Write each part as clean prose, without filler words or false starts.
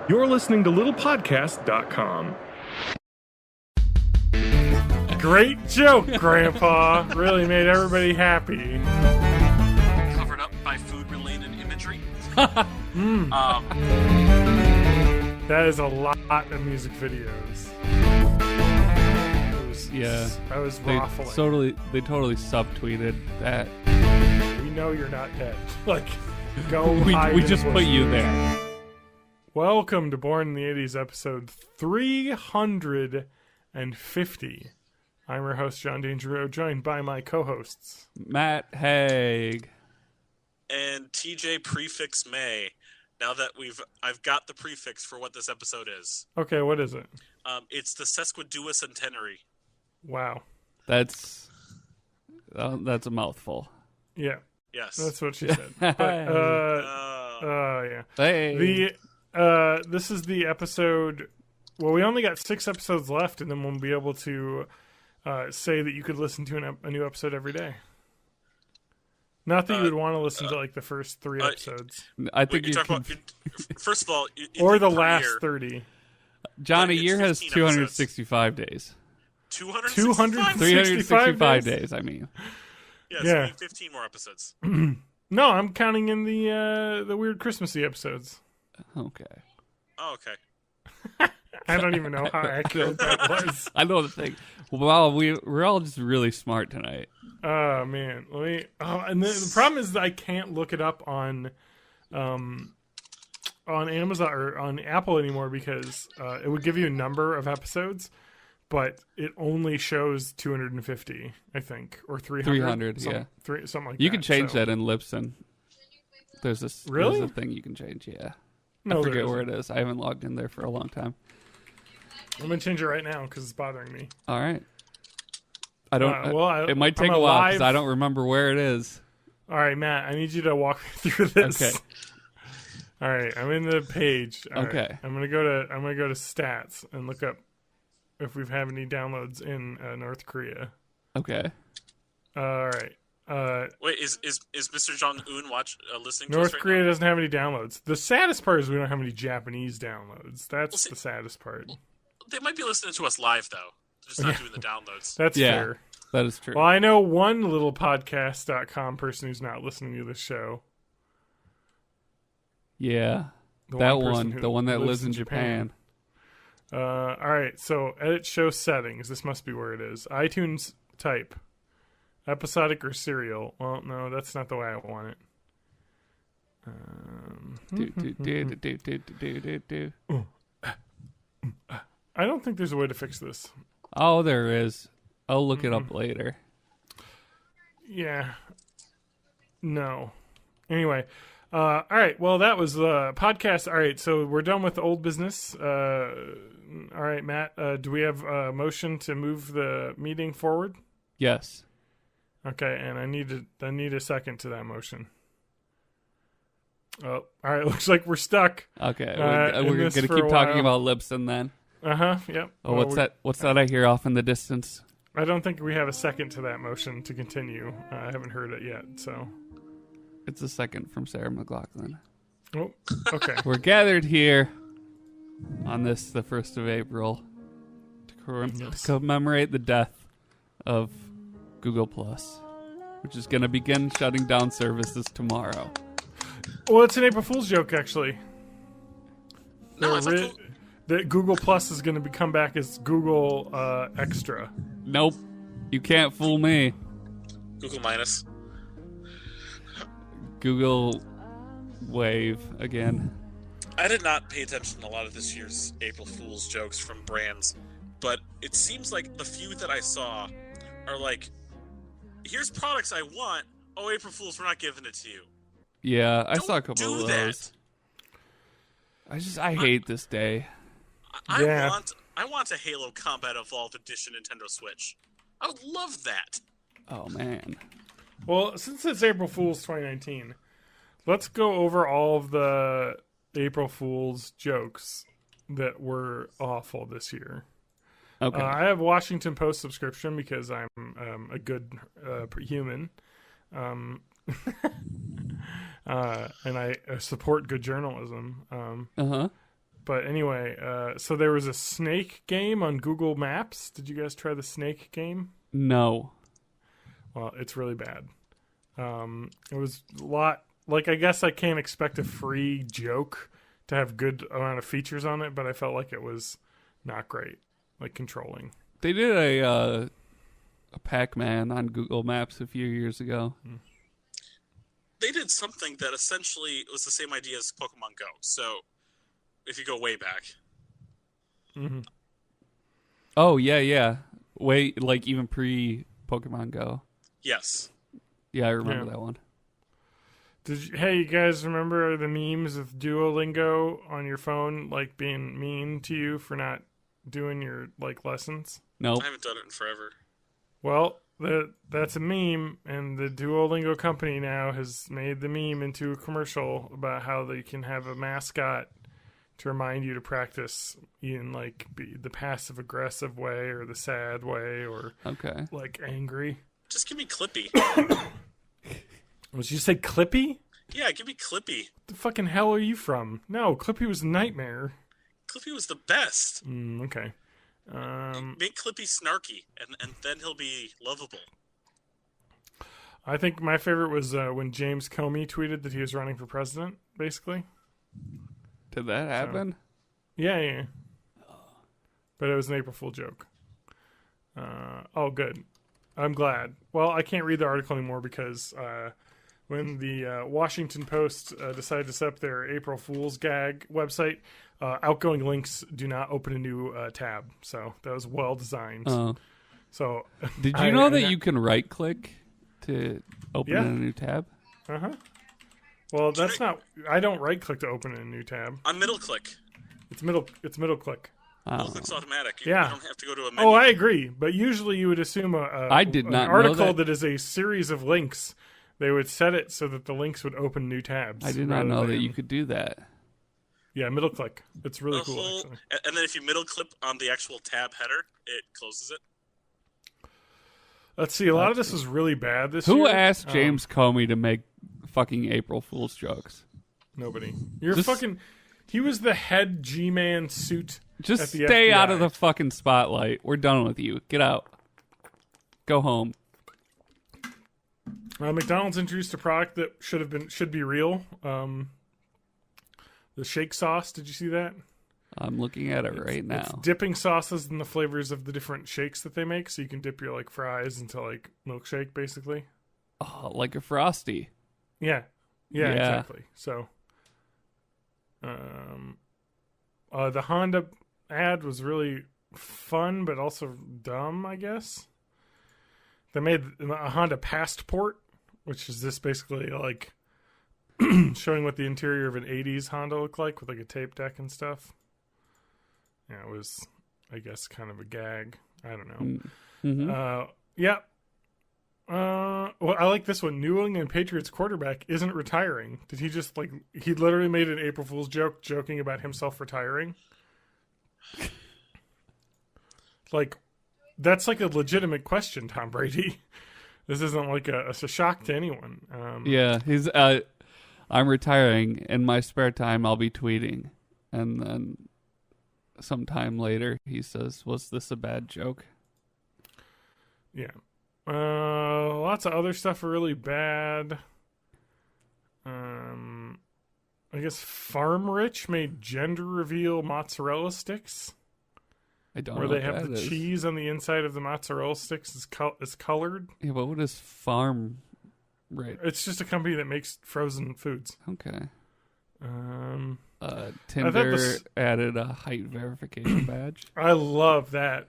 You're listening to littlepodcast.com. Great joke, Grandpa. Really made everybody happy. Covered up by food-related imagery. That is a lot of music videos. I was waffling. They totally subtweeted that. We know you're not dead. Like, go hide we in just the put you bushes. there. Welcome to Born in the 80s, episode 350. I'm your host, John Dangereux, joined by my co-hosts. Matt Haig. And TJ prefix May. Now that I've got the prefix for what this episode is. Okay, what is it? It's the sesquiducentenary. Wow. That's a mouthful. Yeah, Yes. that's what she said. But, yeah. Hey. This is the episode. Well, we only got 6 episodes left, and then we'll be able to say that you could listen to a new episode every day. Not that you would want to listen to like the first 3 episodes, I think Wait, you about, first of all, or the last 30. John, a It's year has 15 265 days. 265? 365 days, I mean. Yeah, Yeah. so we need 15 more episodes. No, I'm counting in the weird Christmassy episodes. Okay. Oh, okay. I don't even know how accurate that was. I know the thing. Wow, we're all just really smart tonight. Oh man, and the problem is that I can't look it up on Amazon or on Apple anymore because it would give you a number of episodes, but it only shows 250, I think, or 300. 300, yeah. Something like that. You can change that in Libsyn. There's a thing you can change, yeah. No, I there forget where isn't. it is. I haven't logged in there for a long time. I'm gonna change it right now because it's bothering me. All right. I don't. It might take I'm a while because alive. I don't remember where it is. All right, Matt, I need you to walk me through this. Okay. All right, I'm in the page. All Okay. right. I'm gonna go to stats and look up if we've had any downloads in North Korea. Okay. All right. Wait, is Mr. Jong-un listening to North us right Korea now? doesn't have any downloads. The saddest part is we don't have any Japanese downloads. That's Well, see- the saddest part. They might be listening to us live, though. They're just not doing the downloads. That's Yeah. fair. That is true. Well, I know one little podcast.com person who's not listening to this show. Yeah. The That person one. who The one that lives in Japan. All right, so edit show settings. This must be where it is. iTunes type. Episodic or serial? Well, no, that's not the way I want it. Do. I don't think there's a way to fix this. Oh, there is. I'll look it up later. Yeah. No. Anyway. All right. Well, that was the podcast. All right. So we're done with the old business. All right, Matt. Do we have a motion to move the meeting forward? Yes. Okay. And I need a second to that motion. Oh, all right. Looks like we're stuck. Okay. in We're this gonna for keep a talking while. about Libsyn then. Yep. Oh, Well, what's that I hear off in the distance? I don't think we have a second to that motion to continue. I haven't heard it yet. So. It's a second from Sarah McLachlan. Oh. Okay. We're gathered here on the 1st of April to commemorate the death of Google Plus, which is going to begin shutting down services tomorrow. Well, it's an April Fool's joke, actually. No, I thought That Google Plus is going to come back as Google Extra. Nope. You can't fool me. Google Minus. Google Wave again. I did not pay attention to a lot of this year's April Fool's jokes from brands, but it seems like the few that I saw are like, here's products I want. Oh, April Fool's, we're not giving it to you. Yeah, I Don't saw a couple do of that. those. I hate this day. Yeah. I want a Halo Combat Evolved Edition Nintendo Switch. I would love that. Oh, man. Well, since it's April Fool's 2019, let's go over all of the April Fool's jokes that were awful this year. Okay. I have Washington Post subscription because I'm a good human. And I support good journalism. Uh-huh. But anyway, so there was a snake game on Google Maps. Did you guys try the snake game? No. Well, it's really bad. It was a lot. Like, I guess I can't expect a free joke to have good amount of features on it, but I felt like it was not great, like controlling. They did a Pac-Man on Google Maps a few years ago. They did something that essentially was the same idea as Pokemon Go. So, if you go way back. Mm-hmm. Oh, yeah. Wait, like even pre-Pokemon Go. Yes. Yeah, I remember that one. Hey, you guys remember the memes of Duolingo on your phone, like being mean to you for not doing your like lessons? Nope. I haven't done it in forever. Well, that's a meme, and the Duolingo company now has made the meme into a commercial about how they can have a mascot to remind you to practice in like the passive aggressive way or the sad way or like angry. Just give me Clippy. Did you say Clippy? Yeah, give me Clippy. What the fucking hell are you from? No, Clippy was a nightmare. Clippy was the best. Okay. Make Clippy snarky, and then he'll be lovable. I think my favorite was when James Comey tweeted that he was running for president, basically. Did that happen? So, yeah. But it was an April Fool joke. Oh, good. I'm glad. Well, I can't read the article anymore because when the Washington Post decided to set up their April Fool's gag website, outgoing links do not open a new tab. So that was well designed. So did you know that you can right click to open a new tab? Uh-huh. Well, that's not. I don't right click to open a new tab. On middle click. It's middle click. Middle click's automatic. You Yeah. don't have to go to a menu. Oh, I agree. But usually you would assume I did not an article know that is a series of links. They would set it so that the links would open new tabs. I did not know that you could do that. Yeah, middle click. It's really cool. Actually. And then if you middle click on the actual tab header, it closes it. Let's see. A lot of this was really bad this year. Who asked James Comey to make fucking April Fool's jokes? Nobody. You're fucking. He was the head G-Man suit. Just at the stay FBI. out of the fucking spotlight. We're done with you. Get out. Go home. McDonald's introduced a product that should be real. The shake sauce. Did you see that? I'm looking at it right now. It's dipping sauces in the flavors of the different shakes that they make, so you can dip your like fries into like milkshake, basically. Oh, like a Frosty. Yeah, exactly. So, the Honda ad was really fun, but also dumb, I guess. They made a Honda Passport, which is this basically like showing what the interior of an 80s Honda looked like with like a tape deck and stuff. Yeah, it was, I guess, kind of a gag. I don't know. Mm-hmm. Yeah. Well, I like this one. New England Patriots quarterback isn't retiring. Did he just he literally made an April Fool's joke joking about himself retiring? That's like a legitimate question, Tom Brady. This isn't like a shock to anyone. Yeah, he's. I'm retiring. In my spare time, I'll be tweeting, and then sometime later, he says, "Was this a bad joke?" Yeah. Lots of other stuff are really bad. I guess Farm Rich made gender reveal mozzarella sticks. I don't where know they have what the that is. cheese on the inside of the mozzarella sticks is colored. Yeah, but what is Farm Rich? It's just a company that makes frozen foods. Okay. I Tinder added a height verification badge. I love that.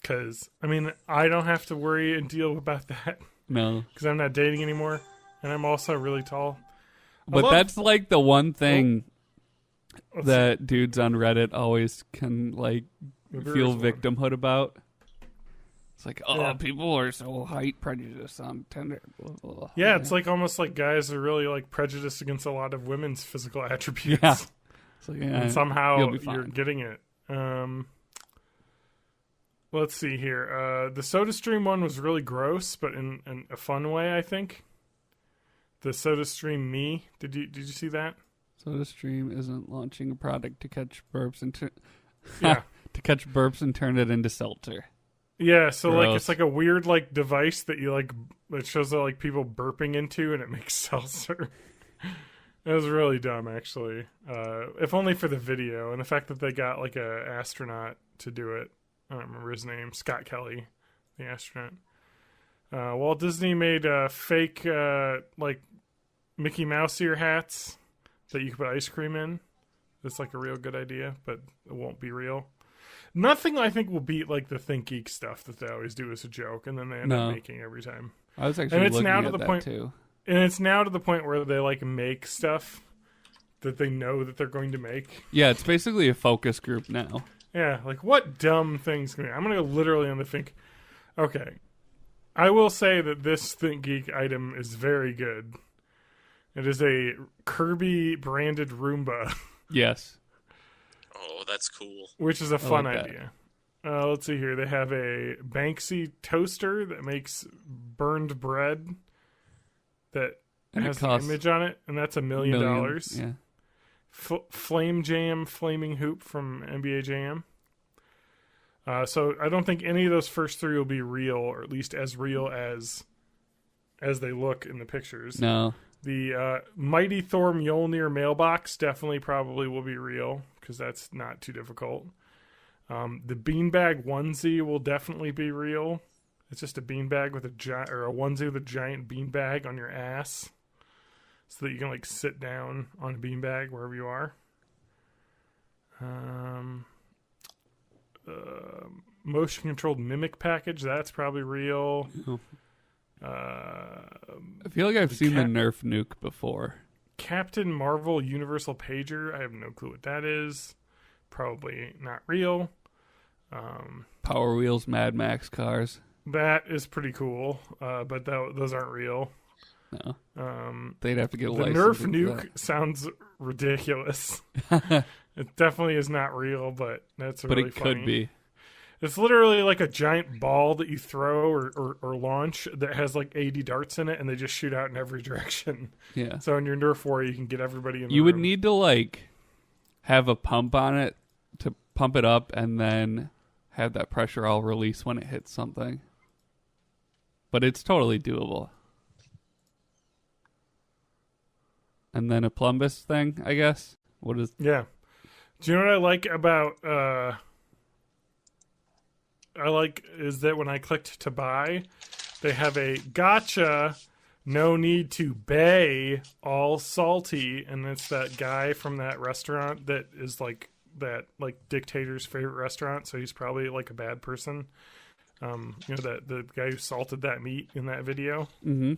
Because, I mean, I don't have to worry and deal about that. No. Because I'm not dating anymore. And I'm also really tall. But that's like the one thing that dudes on Reddit always can feel victimhood about. It's like, people are so height prejudiced on Tinder. Blah, blah, blah. Yeah, it's like almost like guys are really prejudiced against a lot of women's physical attributes. Yeah. It's like, and somehow you're getting it. Let's see here. The SodaStream one was really gross, but in a fun way, I think. The SodaStream Me. Did you see that? SodaStream isn't launching a product to catch burps and Yeah. to catch burps and turn it into seltzer. Yeah, so like Gross. it's like a weird like device that you like that shows like people burping into and it makes seltzer. It was really dumb actually. If only for the video and the fact that they got like a astronaut to do it. I don't remember his name, Scott Kelly, the astronaut. Walt Disney made fake like Mickey Mouse ear hats that you could put ice cream in. It's like a real good idea, but it won't be real. Nothing I think will beat like the Think Geek stuff that they always do as a joke, and then they end up making every time. I was actually And it's looking now at to the that point, too. and it's now to the point where they like make stuff that they know that they're going to make. Yeah, it's basically a focus group now. Yeah, like what dumb things can I'm gonna go literally on the Think. Okay, I will say that this Think Geek item is very good. It is a Kirby branded Roomba. Yes. Oh, that's cool. Which is a fun like that. idea. Let's see here. They have a Banksy toaster that makes burned bread that And it has an costs image on it, and that's $1 million. Yeah. Flame Jam Flaming Hoop from NBA Jam. So I don't think any of those first three will be real, or at least as real as they look in the pictures. No. The Mighty Thor Mjolnir mailbox definitely probably will be real because that's not too difficult. The beanbag onesie will definitely be real. It's just a beanbag with a onesie with a giant beanbag on your ass, so that you can like sit down on a beanbag wherever you are. Motion controlled mimic package, that's probably real. I feel like I've seen the Nerf nuke before. Captain Marvel Universal Pager, I have no clue what that is. Probably not real. Power Wheels Mad Max cars. That is pretty cool, but those aren't real. No. They'd have to get a The license. Nerf for nuke sounds ridiculous. It definitely is not real, but that's but really it funny. could be. It's literally like a giant ball that you throw or launch that has like 80 darts in it, and they just shoot out in every direction. Yeah. So in your Nerf war, you can get everybody in the You would room. need to like have a pump on it to pump it up, and then have that pressure all release when it hits something. But it's totally doable. And then a plumbus thing, I guess. What is? Yeah. Do you know what I like about is that when I clicked to buy, they have a gotcha, no need to bay, all salty, and it's that guy from that restaurant that is like that like dictator's favorite restaurant, so he's probably like a bad person. That the guy who salted that meat in that video. Mm-hmm.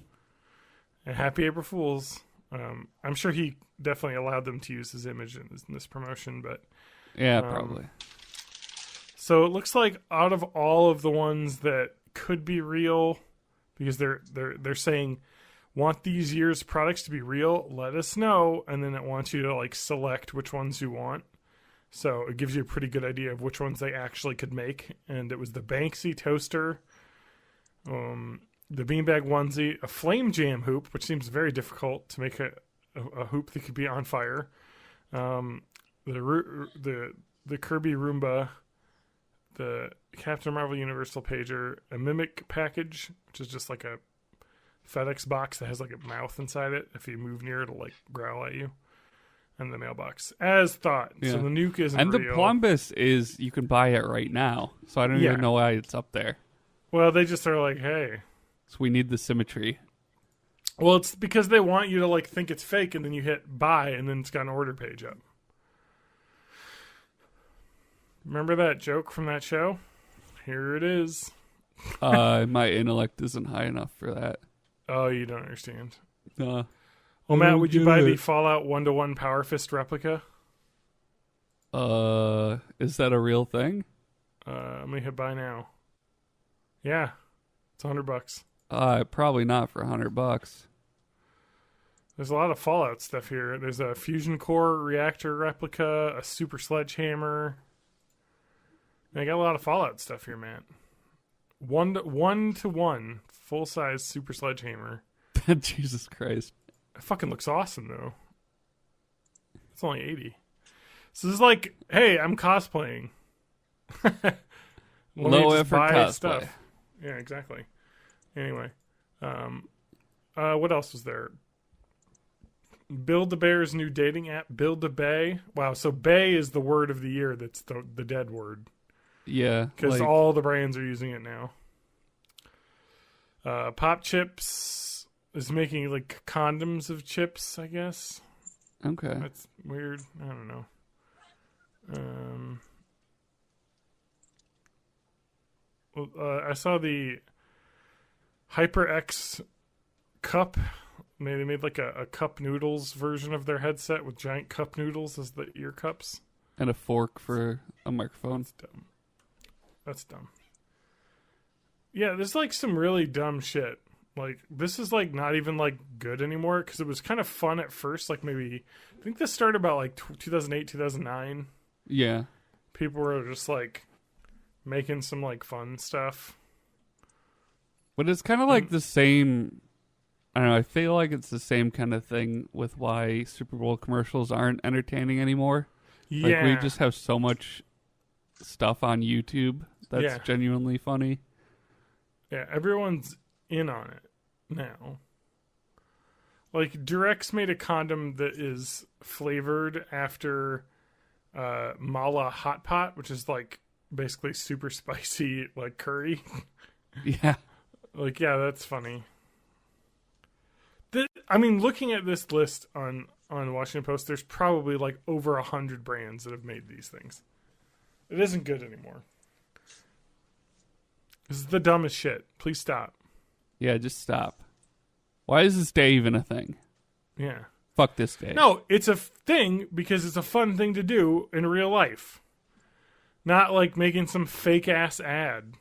And happy April Fools. I'm sure he definitely allowed them to use his image in this promotion, but Yeah, probably. so it looks like out of all of the ones that could be real, because they're saying, want these year's products to be real, let us know, and then it wants you to like select which ones you want. So it gives you a pretty good idea of which ones they actually could make. And it was the Banksy toaster, the beanbag onesie, a flame jam hoop, which seems very difficult to make a hoop that could be on fire. The Kirby Roomba, the Captain Marvel Universal Pager, a Mimic package, which is just like a FedEx box that has like a mouth inside it. If you move near, it'll like growl at you. And the mailbox, as thought. Yeah. So the nuke isn't And the real. plumbus is, you can buy it right now. So I don't even know why it's up there. Well, they just are like, hey. So we need the symmetry. Well, it's because they want you to like think it's fake, and then you hit buy, and then it's got an order page up. Remember that joke from that show? Here it is. My intellect isn't high enough for that. Oh, you don't understand. Well, Matt, would you buy the Fallout 1-to-1 Power Fist replica? Is that a real thing? Let me hit buy now. Yeah, it's $100. Probably not for $100. There's a lot of Fallout stuff here. There's a fusion core reactor replica, a super sledgehammer. I got a lot of Fallout stuff here, Matt. 1-to-1 full size super sledgehammer. Jesus Christ. It fucking looks awesome, though. It's only 80. So this is like, hey, I'm cosplaying. Low effort cosplay. Yeah, exactly. Anyway, what else was there? Build-A-Bear's new dating app, Build-A-Bay. Wow, so Bay is the word of the year. That's the dead word. Yeah, because all the brands are using it now. Pop Chips is making like condoms of chips, I guess. Okay. That's weird. I don't know. I saw the HyperX cup. They made like a cup noodles version of their headset with giant cup noodles as the ear cups. And a fork for a microphone. That's dumb. Yeah, there's like some really dumb shit. Like, this is like not even like good anymore because it was kind of fun at first. Like, maybe, I think this started about like 2008, 2009. Yeah. People were just like making some like fun stuff. But it's kind of like the same. I don't know. I feel like it's the same kind of thing with why Super Bowl commercials aren't entertaining anymore. Yeah. Like, we just have so much stuff on YouTube that's genuinely funny. Yeah, everyone's in on it now. Like, Durex made a condom that is flavored after Mala Hot Pot, which is like basically super spicy, like curry. Yeah. Like, yeah, that's funny. I mean, looking at this list on Washington Post, there's probably like over 100 brands that have made these things. It isn't good anymore. This is the dumbest shit. Please stop. Yeah, just stop. Why is this day even a thing? Yeah. Fuck this day. No, it's a thing because it's a fun thing to do in real life. Not like making some fake ass ad.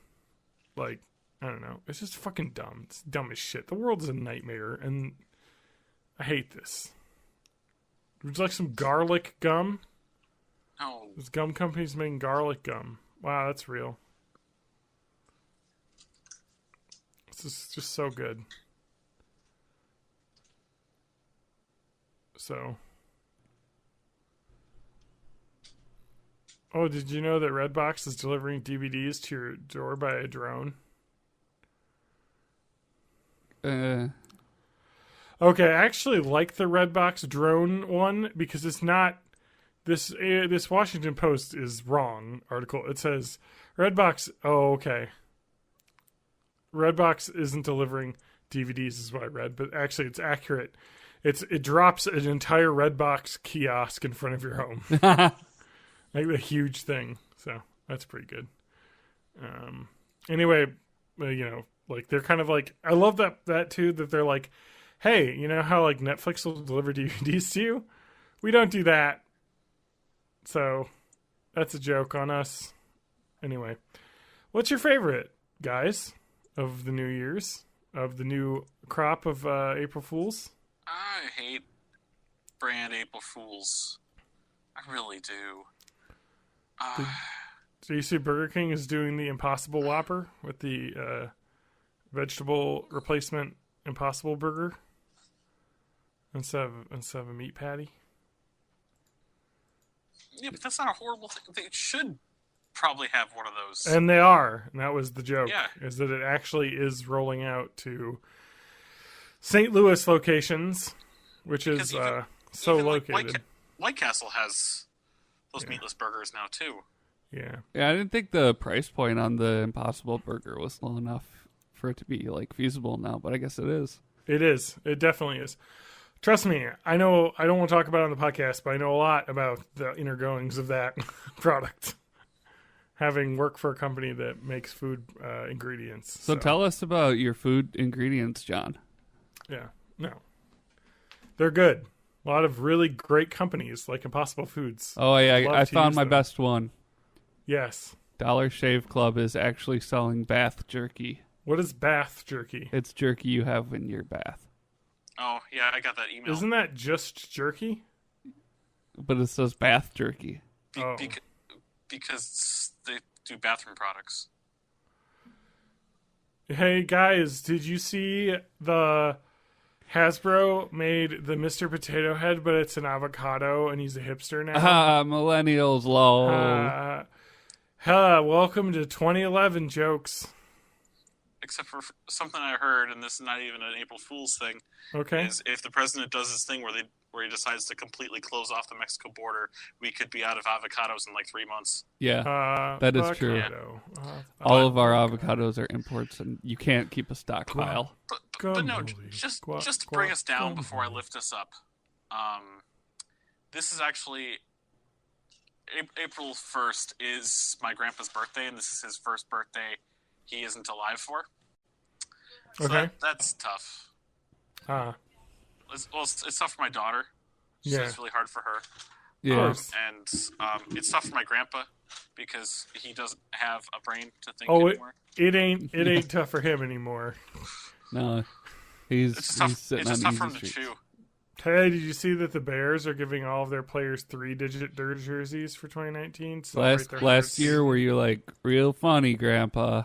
Like, I don't know. It's just fucking dumb. It's dumb as shit. The world is a nightmare, and I hate this. Would you like some garlic gum? No. This gum company's making garlic gum. Wow, that's real. This is just so good. So. Oh, did you know that Redbox is delivering DVDs to your door by a drone? Okay, I actually like the Redbox drone one because it's not this Washington Post is wrong article. It says Redbox. Oh, okay. Redbox isn't delivering DVDs, is what I read, but actually it's accurate. It drops an entire Redbox kiosk in front of your home, like a huge thing. So that's pretty good. Anyway, like they're kind of like, I love that too, that they're like, hey, you know how like Netflix will deliver DVDs to you? We don't do that. So that's a joke on us. Anyway, what's your favorite, guys, of the New Year's, of the new crop of April Fools? I hate brand April Fools. I really do. So you see Burger King is doing the Impossible Whopper with the vegetable replacement Impossible Burger instead of a meat patty. Yeah, but that's not a horrible thing. They should probably have one of those. And they are. And that was the joke. Yeah. Is that it actually is rolling out to St. Louis locations, which is so located. White Castle has those meatless burgers now, too. Yeah. Yeah, I didn't think the price point on the Impossible Burger was low enough for it to be like feasible now, but I guess it is. It is. It definitely is. Trust me, I know I don't want to talk about it on the podcast, but I know a lot about the inner goings of that product. Having worked for a company that makes food ingredients. So tell us about your food ingredients, John. Yeah. No. They're good. A lot of really great companies like Impossible Foods. Oh, yeah. I found my best one. Yes. Dollar Shave Club is actually selling bath jerky. What is bath jerky? It's jerky you have in your bath. Oh, yeah, I got that email. Isn't that just jerky? But it says bath jerky. Because they do bathroom products. Hey, guys, did you see the Hasbro made the Mr. Potato Head, but it's an avocado, and he's a hipster now. Millennials, lol. Welcome to 2011 jokes. Except for something I heard, and this is not even an April Fool's thing. Okay. Is if the president does this thing where he decides to completely close off the Mexico border, we could be out of avocados in like 3 months. Yeah, that is true. All of our avocados are imports, and you can't keep a stockpile. But no, just to bring us down before I lift us up. This is actually April 1st is my grandpa's birthday, and this is his first birthday he isn't alive for. So okay. That's tough. It's tough for my daughter. So it's really hard for her. Yeah. And it's tough for my grandpa because he doesn't have a brain to think anymore. It ain't tough for him anymore. No, he's sitting it's just on tough for him easy to streets. chew. Hey, did you see that the Bears are giving all of their players 3-digit dirt jerseys for 2019? Last year, were you like real funny, Grandpa?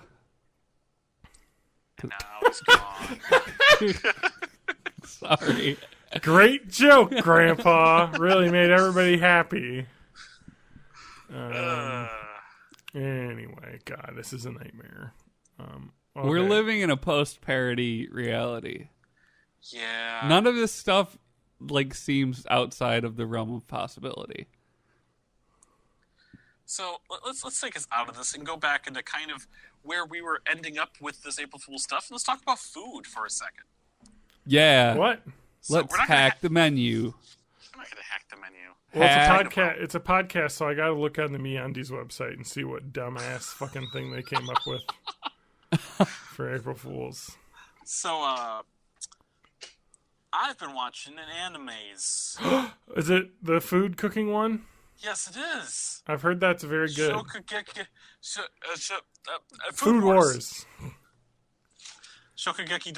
Now he's gone. Sorry. Great joke, Grandpa. Really made everybody happy. Anyway, God, this is a nightmare. Okay. We're living in a post-parody reality. Yeah. None of this stuff seems outside of the realm of possibility. So let's take us out of this and go back into kind of where we were ending up with this April Fool's stuff. And let's talk about food for a second. Yeah. What? So let's hack the menu. I'm not going to hack the menu. Well, it's a podcast, so I got to look on the MeUndies website and see what dumbass fucking thing they came up with for April Fools. So, I've been watching an animes. Is it the food cooking one? Yes, it is. I've heard that's very good. Food Wars. Shokugeki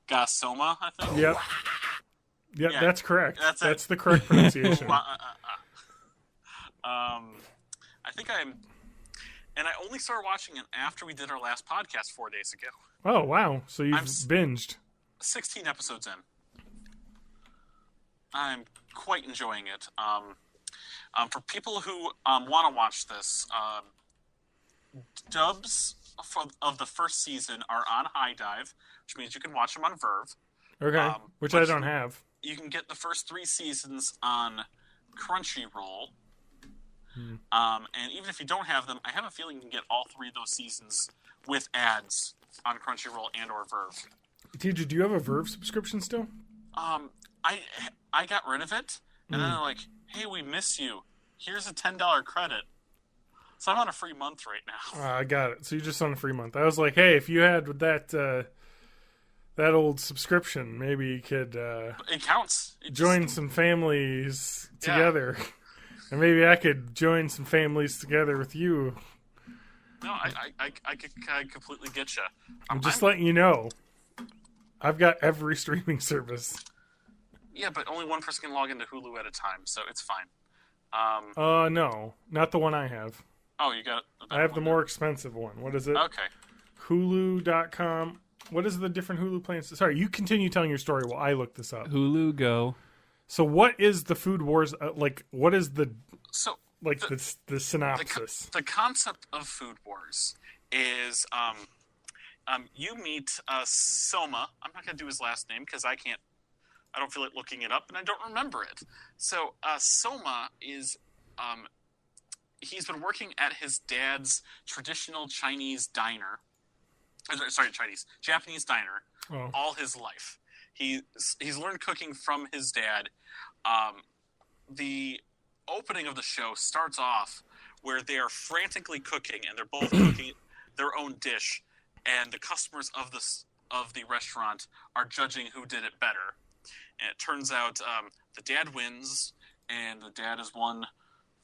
ga Soma, I think. Yep. Yep, yeah, that's correct. That's the correct pronunciation. I think and I only started watching it after we did our last podcast 4 days ago. Oh, wow. So you've binged. 16 episodes in. I'm quite enjoying it. For people who want to watch this, dubs of the first season are on High Dive, which means you can watch them on Verve. Okay, which I don't have. You can get the first 3 seasons on Crunchyroll. And even if you don't have them, I have a feeling you can get all 3 of those seasons with ads on Crunchyroll and or Verve. TJ, do you have a Verve subscription still? I got rid of it, and then they're like, hey, we miss you. Here's a $10 credit. So I'm on a free month right now. I got it. So you're just on a free month. I was like, hey, if you had that old subscription, maybe you could it counts. Join some families together. Yeah. And maybe I could join some families together with you. No, I completely get you. I'm just letting you know. I've got every streaming service. Yeah, but only one person can log into Hulu at a time, so it's fine. No, not the one I have. Oh, you got I have the more expensive one. What is it? Okay. Hulu.com. What is the different Hulu plans? Sorry, you continue telling your story while I look this up. Hulu Go. So what is the Food Wars what is the the synopsis? The concept of Food Wars is you meet Soma. I'm not going to do his last name because I don't feel like looking it up, and I don't remember it. So Soma is he's been working at his dad's traditional Japanese diner all his life. He's learned cooking from his dad. The opening of the show starts off where they are frantically cooking, and they're both cooking their own dish, and the customers of the restaurant are judging who did it better. And it turns out the dad wins, and the dad has won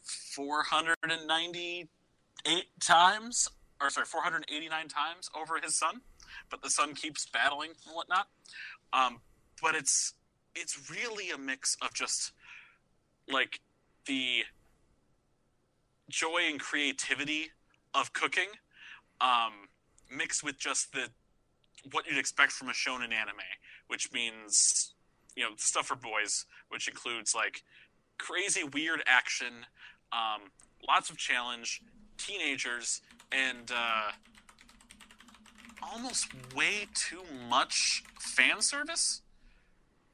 489 times over his son, but the son keeps battling and whatnot. But it's really a mix of just like the joy and creativity of cooking, mixed with just the what you'd expect from a shonen anime, which means, stuff for boys, which includes like crazy weird action, lots of challenge, teenagers, and almost way too much fan service.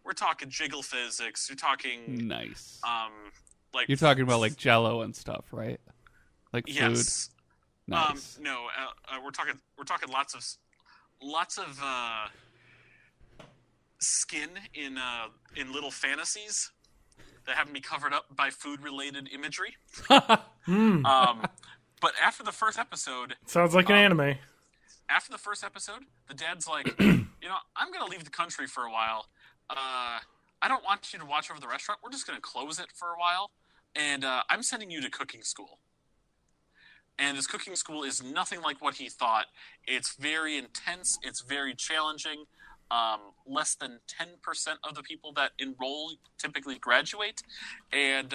We're talking jiggle physics. You're talking nice. Like You're talking about like Jello and stuff, right? Like food. Yes. Nice. No, we're talking lots of skin in little fantasies that happen to be covered up by food-related imagery. But after the first episode, Sounds like an anime. After the first episode, the dad's like, I'm going to leave the country for a while. I don't want you to watch over the restaurant. We're just going to close it for a while. And I'm sending you to cooking school. And this cooking school is nothing like what he thought. It's very intense. It's very challenging. Less than 10% of the people that enroll typically graduate. And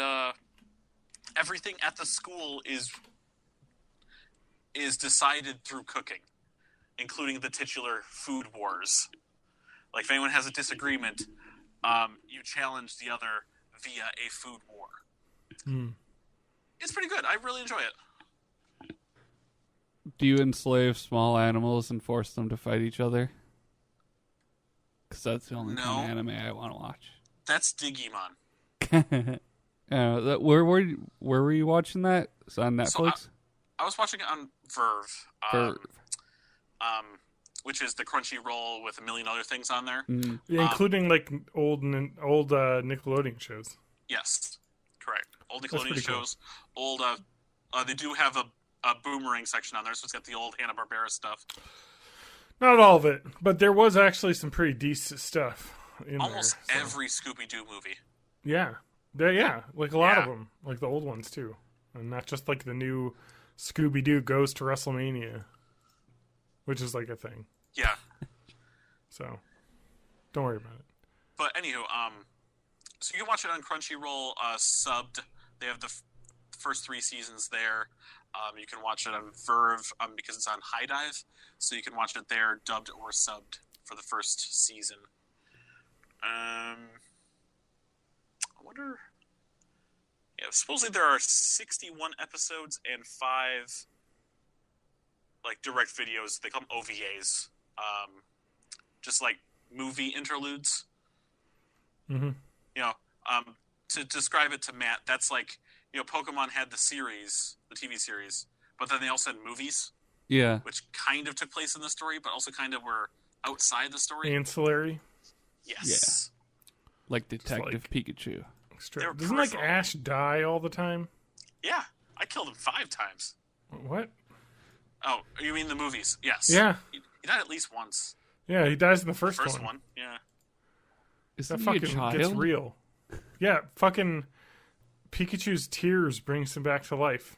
everything at the school is decided through cooking, including the titular food wars. Like, if anyone has a disagreement, you challenge the other via a food war. It's pretty good. I really enjoy it. Do you enslave small animals and force them to fight each other? Because that's the only kind of anime I want to watch. That's Digimon. Where were you watching that? It's on Netflix? So I was watching it on Verve. Which is the Crunchyroll with a million other things on there. Yeah, including like old Nickelodeon shows. Yes, correct. Old Nickelodeon shows. Cool. Old. They do have a Boomerang section on there, so it's got the old Hanna-Barbera stuff. Not all of it, but there was actually some pretty decent stuff in Almost there. every Scooby-Doo movie. Yeah, like a lot of them, like the old ones too, and not just like the new Scooby-Doo goes to WrestleMania, which is like a thing. Yeah. So, don't worry about it. But anywho, so you can watch it on Crunchyroll, subbed. They have the first 3 seasons there. You can watch it on Verve because it's on High Dive, so you can watch it there, dubbed or subbed for the first season. I wonder. Yeah, supposedly there are 61 episodes and 5 like direct videos. They call them OVAs, just like movie interludes. Mm-hmm. To describe it to Matt, that's like, Pokemon had the series, the TV series, but then they also had movies. Yeah. Which kind of took place in the story, but also kind of were outside the story. Ancillary. Yes. Yeah. Like Detective Pikachu. Doesn't like Ash die all the time? Yeah. I killed him 5 times. What? Oh, you mean the movies? Yes. Yeah. He died at least once. Yeah, he dies in the first one. Yeah. Isn't that he a fucking child? gets real. Yeah, fucking Pikachu's tears brings him back to life.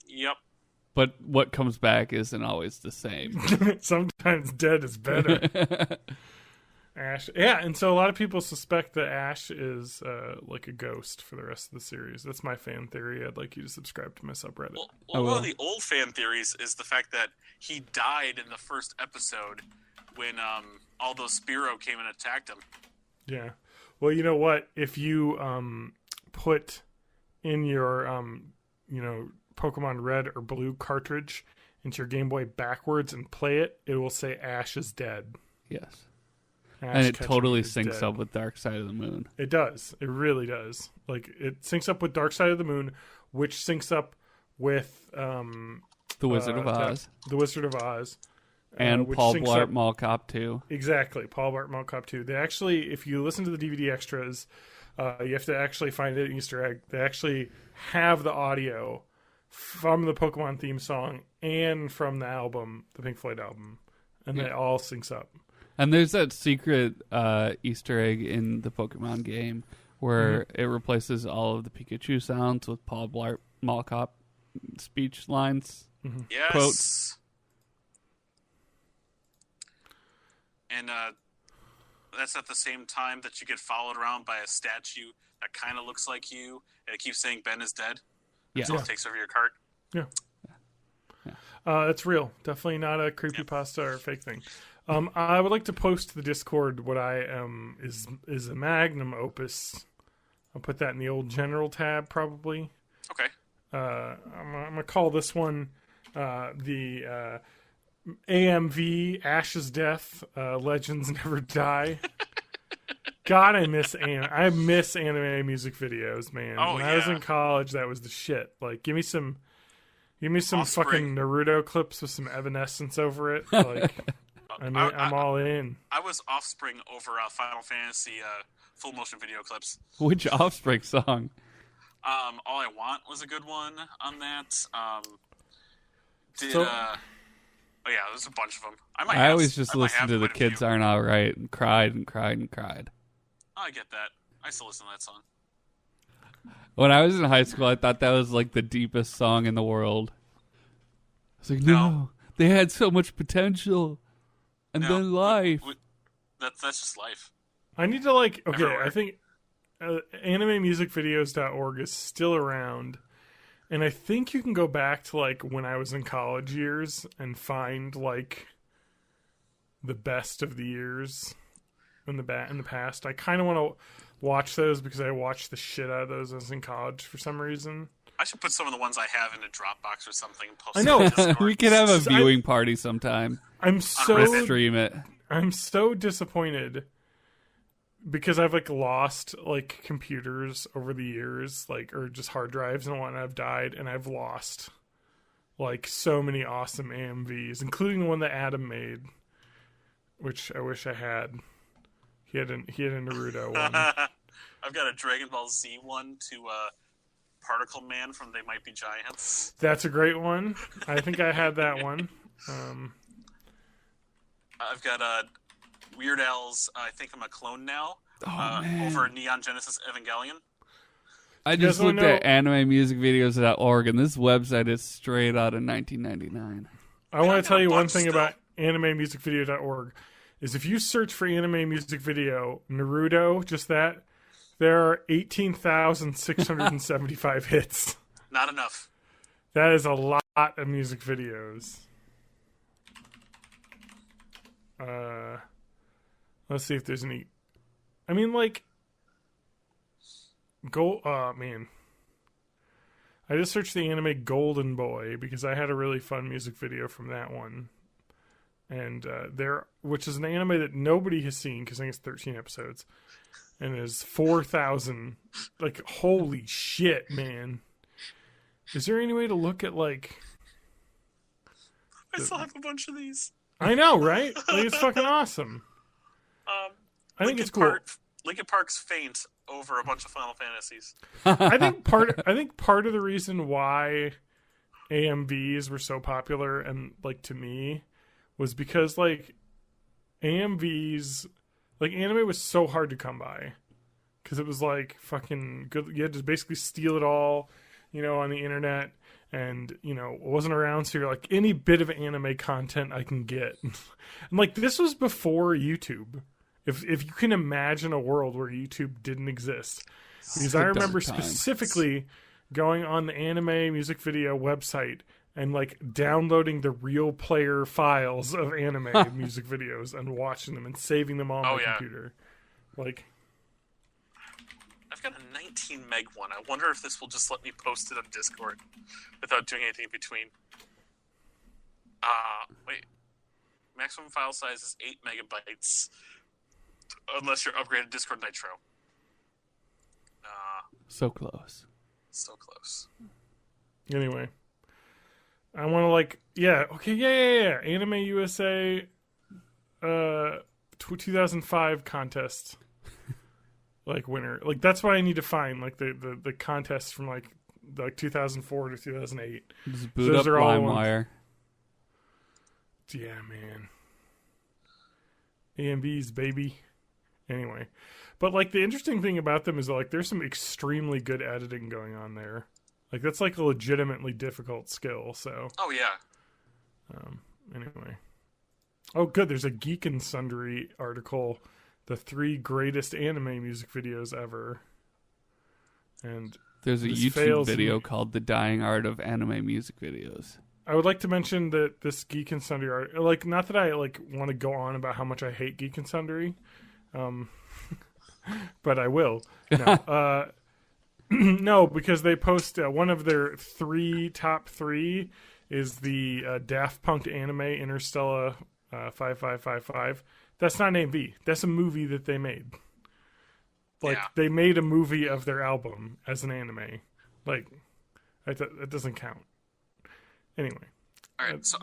Yep. But what comes back isn't always the same. Sometimes dead is better. Ash. Yeah, and so a lot of people suspect that Ash is like a ghost for the rest of the series. That's my fan theory. I'd like you to subscribe to my subreddit. Well, one of the old fan theories is the fact that he died in the first episode when all those Spearow came and attacked him. Yeah. Well, you know what? If you put in your Pokemon Red or Blue cartridge into your Game Boy backwards and play it, it will say Ash is dead. Yes. Ash And it Ketchum totally is syncs dead. up with Dark Side of the Moon. It does. It really does. Like, it syncs up with Dark Side of the Moon, which syncs up with The Wizard of Oz. The Wizard of Oz. And which Paul syncs Blart up- Mall Cop 2. Exactly. Paul Blart Mall Cop 2. They actually, if you listen to the DVD extras, you have to actually find it an Easter egg. They actually have the audio from the Pokemon theme song and from the album, the Pink Floyd album. And they all syncs up. And there's that secret Easter egg in the Pokemon game where it replaces all of the Pikachu sounds with Paul Blart Mall Cop speech lines. Yes. Quotes. And that's at the same time that you get followed around by a statue that kind of looks like you, and it keeps saying Ben is dead. Yeah. Until it takes over your cart. Yeah. It's real. Definitely not a creepypasta or fake thing. I would like to post to the Discord what I am is a magnum opus. I'll put that in the old general tab probably. Okay. I'm gonna call this one the AMV Ash's Death. Legends Never Die. God, I miss anime music videos, man. Oh, when I was yeah. in college, that was the shit. Like, give me some Offspring. fucking Naruto clips with some Evanescence over it. Like, I'm all in. I was Offspring over Final Fantasy full motion video clips. Which Offspring song? All I Want was a good one on that. Oh yeah, there's a bunch of them. I always just listened to The Kids Aren't Alright and cried and cried and cried. I get that. I still listen to that song. When I was in high school, I thought that was like the deepest song in the world. I was like, no, they had so much potential. And then life. That's just life. I need to like. Okay, Everywhere. I think animemusicvideos.org is still around, and I think you can go back to like when I was in college years and find like the best of the years in the past. I kind of want to watch those because I watched the shit out of those when I was in college for some reason. I should put some of the ones I have in a Dropbox or something and post I know. them to Discord. We could have a viewing party sometime. I'm so Stream it. I'm so disappointed because I've like lost like computers over the years, like, or just hard drives and whatnot. I've died and I've lost like so many awesome AMVs, including the one that Adam made, which I wish I had. He had a Naruto one. I've got a Dragon Ball Z one to Particle Man from They Might Be Giants. That's a great one. I think I had that one. I've got Weird Al's I Think I'm a Clone Now man. over Neon Genesis Evangelion. I guys just wanna looked at know- animemusicvideos.org, and this website is straight out of 1999. I want got to tell a you one bunch thing still. about animemusicvideo.org is if you search for anime music video Naruto, just that, there are 18,675 hits. Not enough. That is a lot of music videos. Let's see if there's any. I mean, like, man. I just searched the anime Golden Boy because I had a really fun music video from that one. And which is an anime that nobody has seen because I think it's 13 episodes. And there's 4,000. Like, holy shit, man. Is there any way to look at, like... I still have a bunch of these. I know, right? Like, it's fucking awesome. I think it's cool. Linkin Park's Faint over a bunch of Final Fantasies. I think part of the reason why AMVs were so popular and like to me was because like AMVs, like anime was so hard to come by because it was like fucking good. You had to basically steal it all, on the internet, and it wasn't around. So you're like, any bit of anime content I can get, and like this was before YouTube. If you can imagine a world where YouTube didn't exist. Because I remember specifically going on the anime music video website and like downloading the real player files of anime music videos and watching them and saving them on my computer. Like, I've got a 19 meg one. I wonder if this will just let me post it on Discord without doing anything in between. Wait. Maximum file size is 8 megabytes. Unless you're upgraded Discord Nitro. So close. So close. anyway. I want to like, yeah. Anime USA 2005 contest. Like winner. Like that's what I need to find. Like the contests from like 2004 to 2008. Just boot up LimeWire. Yeah, man. AMBs, baby. Anyway, but like the interesting thing about them is like there's some extremely good editing going on there. Like that's like a legitimately difficult skill. So. Oh yeah. Anyway. Oh, good. There's a Geek and Sundry article. The 3 greatest anime music videos ever. And there's a YouTube video called "The Dying Art of Anime Music Videos." I would like to mention that this Geek and Sundry art, like, not that I like want to go on about how much I hate Geek and Sundry, but I will. No, no, because they post one of their top three is the Daft Punk anime Interstellar 5555. That's not an AMV. That's a movie that they made. Like, they made a movie of their album as an anime. Like, that doesn't count. Anyway. All right, so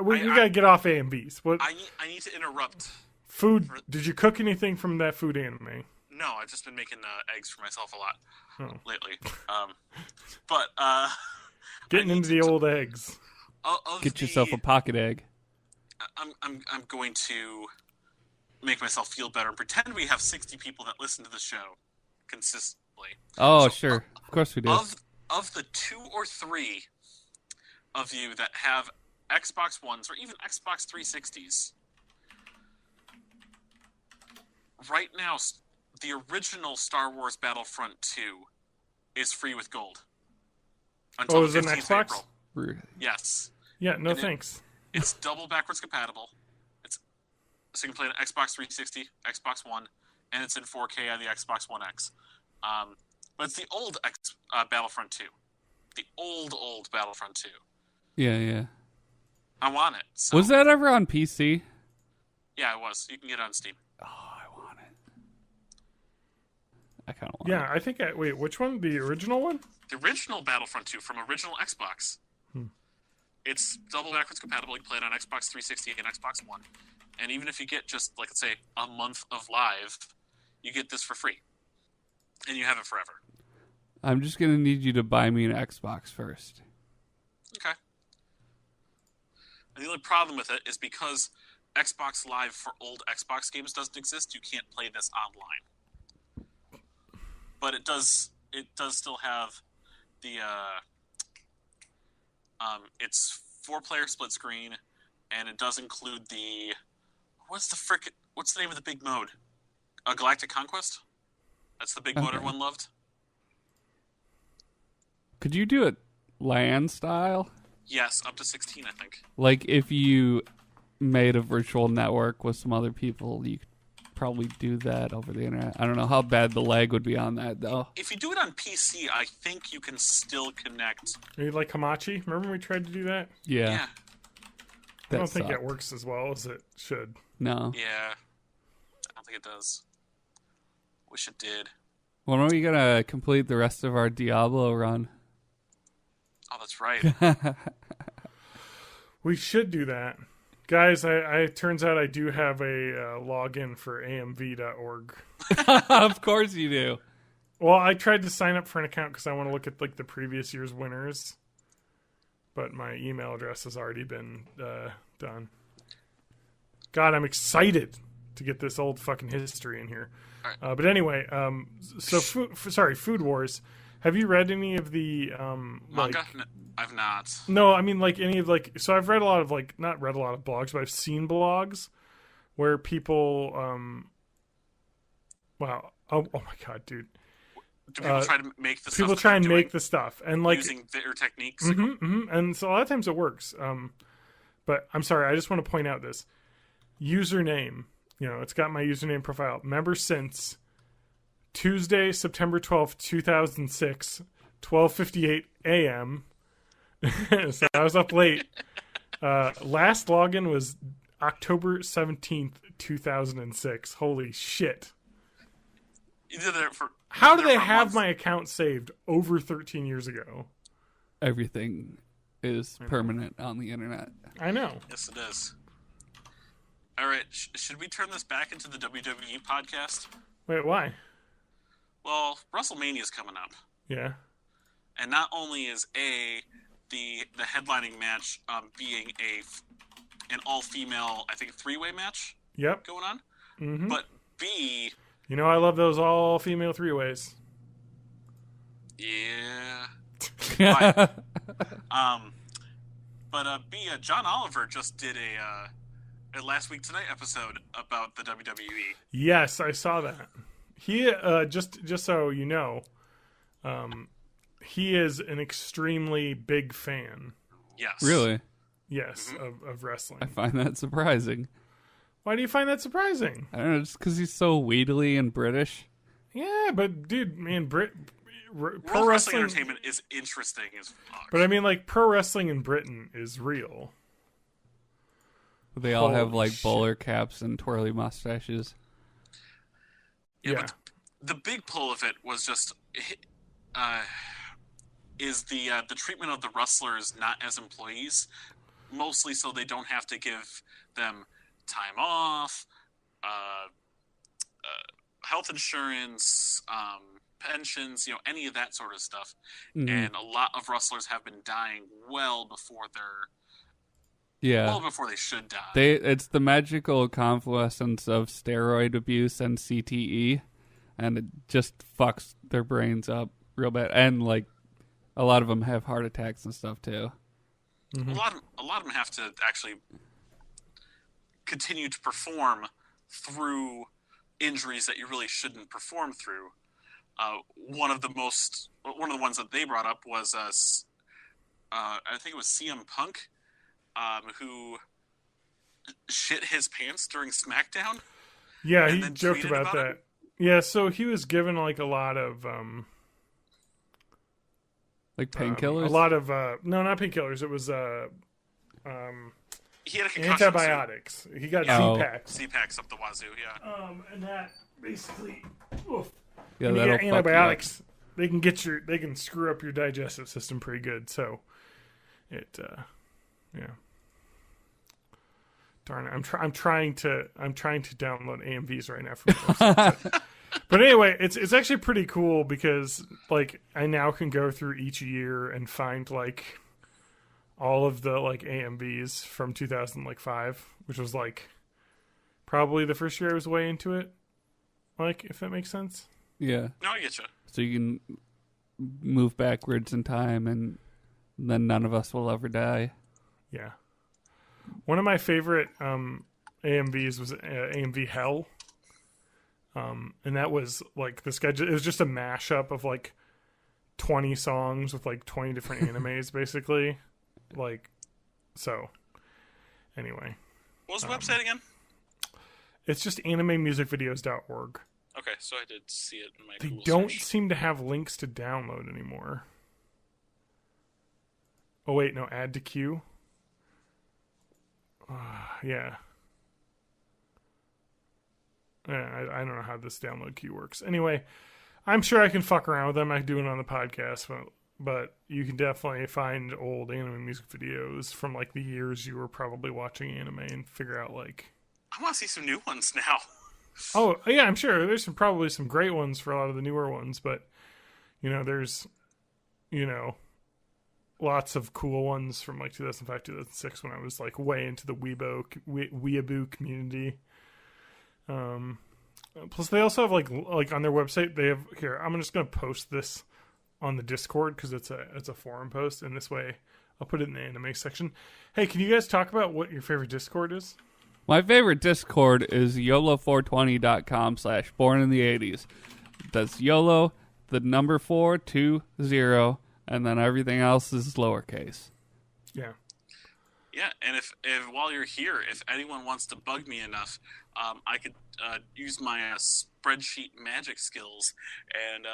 we gotta get off AMVs. What? I need to interrupt. Food. Did you cook anything from that food anime? No, I've just been making eggs for myself a lot lately. Getting into the old eggs. Get yourself a pocket egg. I'm going to make myself feel better and pretend we have 60 people that listen to the show consistently. Oh, sure. Of course we do. Of the 2 or 3 of you that have Xbox Ones or even Xbox 360s, right now, the original Star Wars Battlefront 2 is free with gold. Until is it an 15th Xbox? April. Really? Yes. Yeah, no thanks. It's double backwards compatible. So you can play it on Xbox 360, Xbox One, and it's in 4K on the Xbox One X. But it's the old Battlefront 2. The old Battlefront 2. Yeah. I want it. So. Was that ever on PC? Yeah, it was. You can get it on Steam. Oh, I want it. I kind of want it. Yeah, I think wait, which one? The original one? The original Battlefront 2 from original Xbox. It's double backwards compatible. You can play it on Xbox 360 and Xbox One. And even if you get just, like, let's say, a month of live, you get this for free. And you have it forever. I'm just going to need you to buy me an Xbox first. Okay. And the only problem with it is because Xbox Live for old Xbox games doesn't exist, you can't play this online. But it does still have the it's 4-player split screen, and it does include the what's the name of the big mode? Galactic Conquest? That's the big mode everyone loved. Could you do it LAN style? Yes, up to 16, I think. Like, if you made a virtual network with some other people, you could probably do that over the internet. I don't know how bad the lag would be on that, though. If you do it on PC, I think you can still connect. Are you like Hamachi? Remember when we tried to do that? Yeah. I don't think it works as well as it should. No. Yeah. I don't think it does. Wish it did. When are we going to complete the rest of our Diablo run? Oh, that's right. We should do that. Guys, it turns out I do have a login for amv.org. Of course you do. Well, I tried to sign up for an account because I want to look at like the previous year's winners. But my email address has already been done. God, I'm excited to get this old fucking history in here. Right. But anyway, so Food Wars. Have you read any of the manga? I've not. No, I mean like any of like. So I've read a lot of like not read a lot of blogs, but I've seen blogs where people. Wow! Oh my god, dude! Do people try to make the stuff? People try and make the stuff and like using their techniques. And so a lot of times it works. But I'm sorry, I just want to point out this username. You know, it's got my username profile. Member since Tuesday, September 12th, 2006, 12:58 a.m. So I was up late. Last login was October 17th, 2006. Holy shit. You did it for. How do they have my account saved over 13 years ago? Everything is permanent on the internet. I know. Yes, it is. All right, should we turn this back into the WWE podcast? Wait, why? Well, WrestleMania's coming up. Yeah. And not only is the headlining match being an all-female, I think, 3-way match Yep. going on, Mm-hmm. but B... You know I love those all-female 3-ways. Yeah. But B, John Oliver just did a Last Week Tonight episode about the WWE. Yes, I saw that. He just so you know, he is an extremely big fan Yes. Really? Yes, of wrestling. I find that surprising. Why do you find that surprising? I don't know, just because he's so wheedly and British. Yeah, but dude, man, pro World Wrestling Entertainment is interesting as fuck. But I mean, like, pro wrestling in Britain is real. They all have Holy like bowler caps and twirly mustaches. Yeah. But the big pull of it was just is the treatment of the wrestlers not as employees, mostly so they don't have to give them time off, health insurance, pensions, any of that sort of stuff. Mm-hmm. And a lot of wrestlers have been dying well before they should die. It's the magical confluence of steroid abuse and CTE, and it just fucks their brains up real bad. And like a lot of them have heart attacks and stuff too. Mm-hmm. A lot of them have to actually continue to perform through injuries that you really shouldn't perform through. One of the ones that they brought up was I think it was CM Punk, who shit his pants during SmackDown. Yeah, he joked about that. It. Yeah, so he was given like a lot of like painkillers. A lot of no, not painkillers. It was he had a concussion. Antibiotics. He got Z-Packs. Z-Packs up the wazoo. Yeah. And that basically. Oof. Yeah, when you that'll get antibiotics, they can screw up your digestive system pretty good. So, yeah. Darn it! I'm trying to download AMVs right now from but anyway, it's actually pretty cool because like I now can go through each year and find like all of the like AMVs from 2005, which was like probably the first year I was way into it. Like, if that makes sense. Yeah. No, I get you. So you can move backwards in time, and then none of us will ever die. Yeah. One of my favorite AMVs was AMV Hell. And that was like this guy. It was just a mashup of like 20 songs with like 20 different animes, basically. Like, so. Anyway. What was the website again? It's just animemusicvideos.org. Okay, so I did see it in my They Google don't search. seem to have links to download anymore. Oh, wait, no, add to queue? Yeah. I don't know how this download queue works. Anyway, I'm sure I can fuck around with them. I do it on the podcast, but you can definitely find old anime music videos from like the years you were probably watching anime and figure out like... I want to see some new ones now. Oh, yeah, I'm sure. There's probably some great ones for a lot of the newer ones, but, there's, lots of cool ones from, like, 2005, 2006 when I was, like, way into the weeaboo community. Plus, they also have, like on their website, they have... Here, I'm just going to post this on the Discord because it's a forum post, and this way I'll put it in the anime section. Hey, can you guys talk about what your favorite Discord is? My favorite Discord is YOLO420.com/born in the 80s. That's YOLO, the number 420, and then everything else is lowercase. Yeah. Yeah, and if while you're here, if anyone wants to bug me enough, I could use my spreadsheet magic skills, and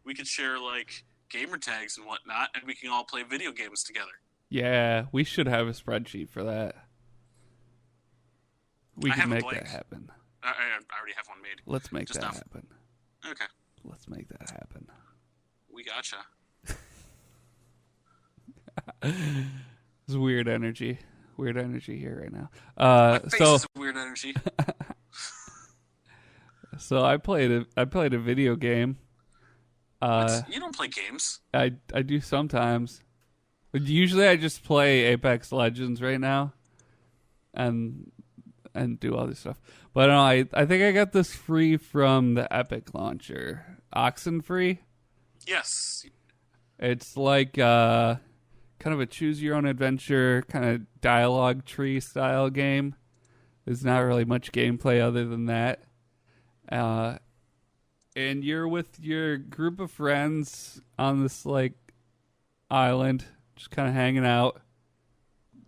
we could share like gamer tags and whatnot, and we can all play video games together. Yeah, we should have a spreadsheet for that. We can make that happen. I already have one made. Let's make that happen. Okay. Let's make that happen. We gotcha. It's weird energy. Weird energy here right now. My face is weird energy. So I played a video game. You don't play games. I do sometimes. But usually I just play Apex Legends right now. And do all this stuff. But I think I got this free from the Epic launcher. Oxenfree? Yes. It's like kind of a choose-your-own-adventure kind of dialogue tree style game. There's not really much gameplay other than that. And you're with your group of friends on this like island, just kind of hanging out.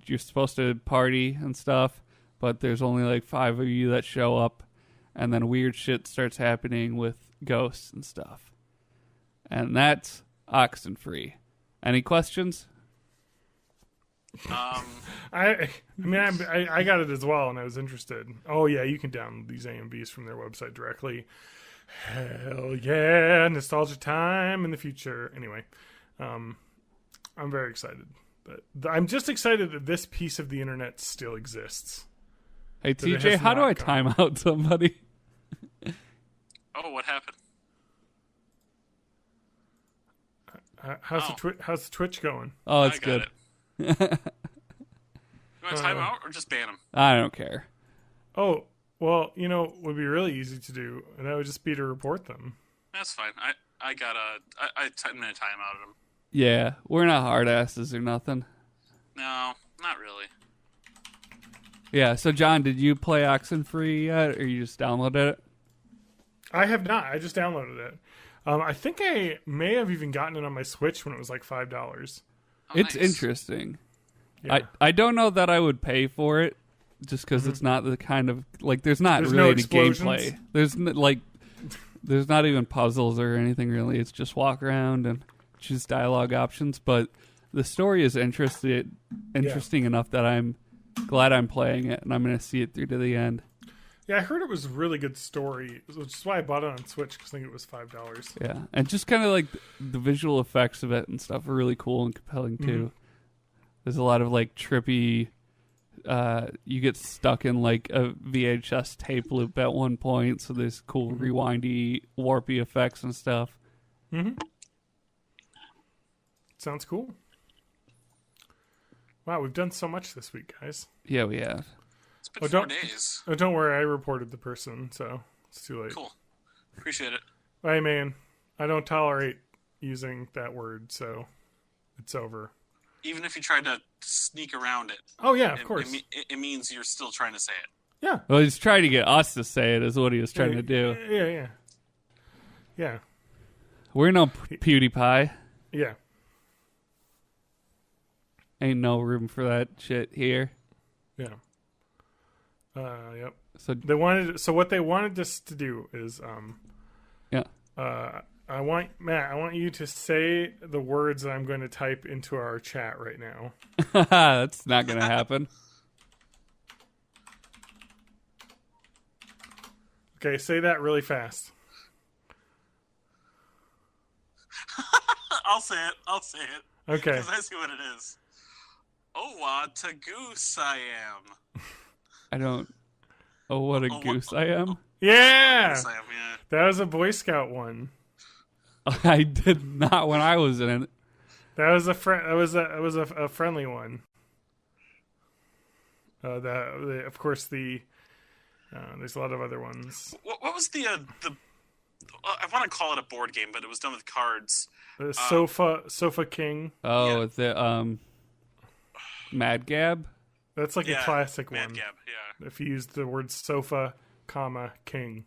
you're supposed to party and stuff, but there's only like 5 of you that show up, and then weird shit starts happening with ghosts and stuff. And that's Oxenfree. Any questions? I got it as well, and I was interested. Oh yeah, you can download these AMVs from their website directly. Hell yeah, nostalgia time in the future. Anyway, I'm very excited. But I'm just excited that this piece of the internet still exists. Hey TJ, how do I time out somebody? Oh, what happened? How's the Twitch going? Oh, it's good. You want to time out or just ban them? I don't care. Oh, well, what would be really easy to do, and that would just be to report them. That's fine. I'm gonna time out them. Yeah, we're not hard asses or nothing. No, not really. Yeah, so John, did you play Oxenfree yet, or you just downloaded it? I have not. I just downloaded it. I think I may have even gotten it on my Switch when it was like $5. Oh, It's nice. interesting. Yeah. I don't know that I would pay for it, just because it's not the kind of there's not There's really no any explosions? gameplay. There's not even puzzles or anything really. It's just walk around and choose dialogue options. But the story is interesting enough that I'm glad I'm playing it, and I'm going to see it through to the end. Yeah, I heard it was a really good story, which is why I bought it on Switch, because I think it was $5. Yeah, and just kind of like the visual effects of it and stuff are really cool and compelling too. There's a lot of like trippy. You get stuck in like a VHS tape loop at one point, so there's cool rewindy, warpy effects and stuff. Sounds cool. Wow, we've done so much this week, guys. Yeah, we have. It's been 4 days. Oh, don't worry, I reported the person, so it's too late. Cool. Appreciate it. Hey, man, I don't tolerate using that word, so it's over. Even if you tried to sneak around it. Oh, yeah, of course. It means you're still trying to say it. Yeah. Well, he's trying to get us to say it, is what he was trying to do. Yeah. We're no PewDiePie. Yeah. Ain't no room for that shit here. Yeah. Yep. So what they wanted us to do is yeah. I want you to say the words that I'm going to type into our chat right now. That's not going to happen. Okay, say that really fast. I'll say it. Okay. Because I see what it is. Oh, what a goose I am. I don't. Oh, what a goose I am. Yeah. Goose I am, yeah. That was a Boy Scout one. I did not when I was in it. That was a friendly one. Of course there's a lot of other ones. What was the I want to call it a board game, but it was done with cards. The Sofa King. Oh, Yeah. the Mad Gab. That's like a classic Mad one. Gab, yeah. If you use the word sofa, king,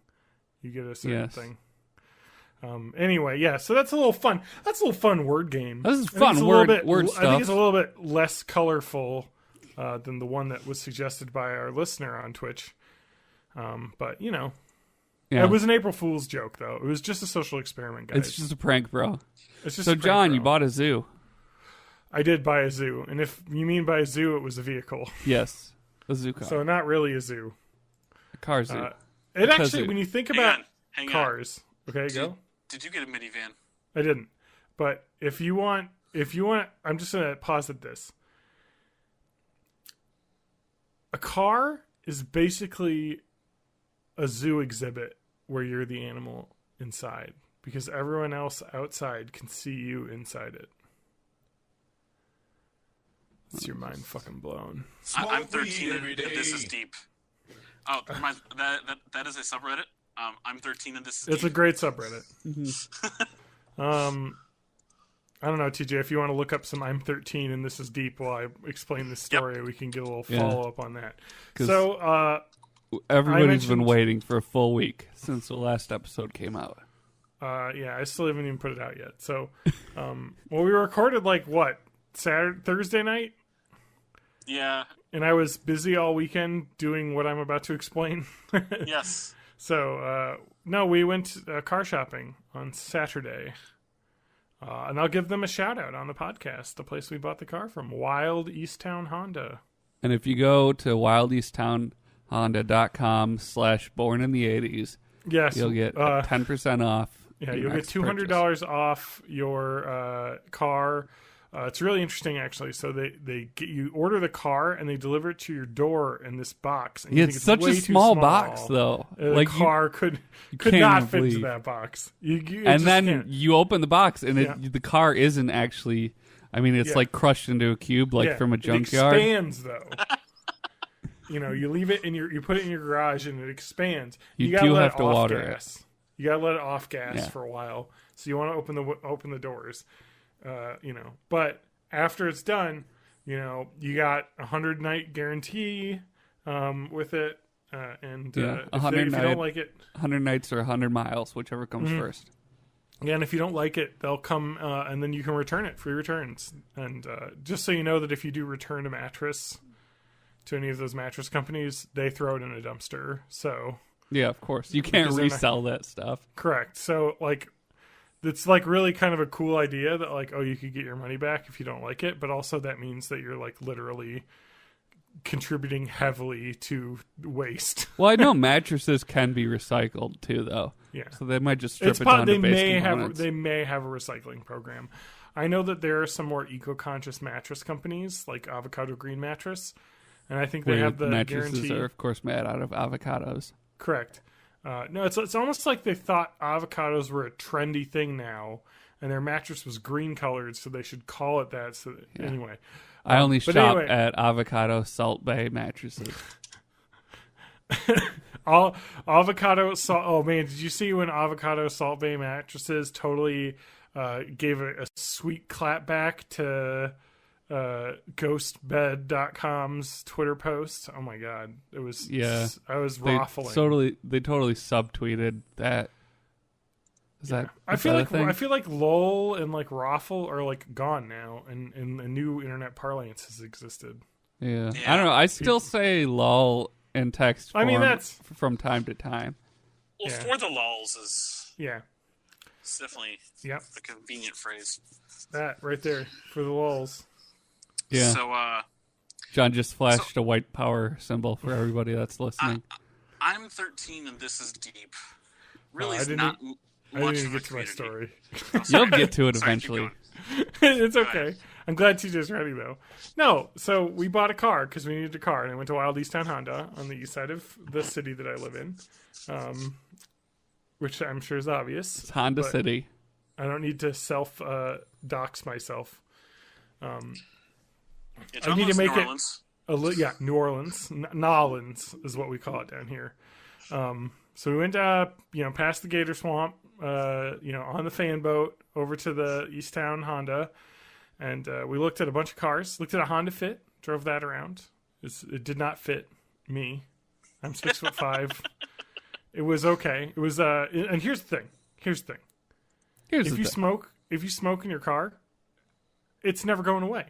you get a certain thing. Anyway, yeah. So that's a little fun. That's a little fun word game. This is fun word stuff. I think it's a little bit less colorful than the one that was suggested by our listener on Twitch. But Yeah. it was an April Fool's joke, though. It was just a social experiment, guys. It's just a prank, bro. It's just so, a prank, John, bro. you bought a zoo. I did buy a zoo, and if you mean by a zoo, it was a vehicle. Yes, a zoo car. So not really a zoo. A car zoo. It Because actually, it- when you think Hang about on, hang on. cars, okay, go. Did you get a minivan? I didn't. But if you want, I'm just going to posit this. A car is basically a zoo exhibit where you're the animal inside because everyone else outside can see you inside it. It's your mind fucking blown. I'm 13 and this is deep. Oh, that is a subreddit. I'm 13 and this is It's a deep. great subreddit. I don't know, TJ, if you want to look up some I'm 13 and this is deep while I explain this story, we can get a little follow-up on that. 'Cause So, everybody's been mentioned- waiting for a full week since the last episode came out. yeah, I still haven't even put it out yet. So, well, we recorded Thursday night? Yeah. And I was busy all weekend doing what I'm about to explain. Yes. So, no, we went car shopping on Saturday. And I'll give them a shout out on the podcast, the place we bought the car from, Wild Easttown Honda. And if you go to wildeasttownhonda.com/born-in-the-80s, Yes, you'll get 10% off. Yeah, your you'll get next $200 purchase. off your car. It's really interesting, actually. So you order the car and they deliver it to your door in this box. And you think It's such way a too small box, though. The car could can't not even fit into believe. that box. It And just then can't. you open the box, and Yeah. the car isn't actually. I mean, it's Yeah. like crushed into a cube, like Yeah, from a junkyard. It expands, though. You leave it in you put it in your garage and it expands. You gotta do let have it to off water gas. You gotta let it off gas Yeah. for a while. So you want to open the doors. But after it's done, you got 100-night guarantee with it, and Yeah, if you don't like it, 100 nights or 100 miles, whichever comes first. yeah, and if you don't like it, they'll come and then you can return it, free returns. And just so you know that if you do return a mattress to any of those mattress companies, they throw it in a dumpster. So Yeah, of course. You can't Because they're not- resell that stuff. correct. So it's really kind of a cool idea that you could get your money back if you don't like it, but also that means that you're literally contributing heavily to waste. Well, I know mattresses can be recycled too, though. Yeah. So they might just strip it down They to base may components. have a recycling program. I know that there are some more eco-conscious mattress companies like Avocado Green Mattress, and I think they Where have the mattresses guarantee. are, of course, made out of avocados. Correct. No, it's almost like they thought avocados were a trendy thing now, and their mattress was green colored, so they should call it that. So anyway, I only but shop anyway. at Avocado Salt Bay mattresses. Avocado salt. Oh man, did you see when Avocado Salt Bay mattresses totally gave a sweet clap back to ghostbed.com's Twitter post? Oh my god, it was. Yeah. I was They raffling. totally subtweeted that. I feel like LOL and Raffle are gone now, and a new internet parlance has existed. Yeah. Yeah. I don't know. I still say lol in text form I mean, that's- from time to time. Well, Yeah. for the lulls is Yeah, it's definitely Yep. the convenient phrase. that right there for the lols. Yeah. So, John just flashed a white power symbol for everybody that's listening. I'm 13 and this is deep. Really, I it's didn't not I much didn't even of a get to my community. story. You'll get to it Sorry, eventually. keep going. It's okay. I'm glad TJ's ready though. No, so we bought a car because we needed a car, and I went to Wild Easttown Honda on the east side of the city that I live in, which I'm sure is obvious. It's Honda but City. I don't need to self dox myself. Yeah, I John need to lives in make New it- Orleans. New Orleans, Nolans is what we call it down here. So we went, past the Gator Swamp, on the fan boat over to the Easttown Honda, and we looked at a bunch of cars. Looked at a Honda Fit, drove that around. It did not fit me. I'm 6'5". It was okay. It was, and here's the thing. Here's If the you thing. smoke in your car, it's never going away.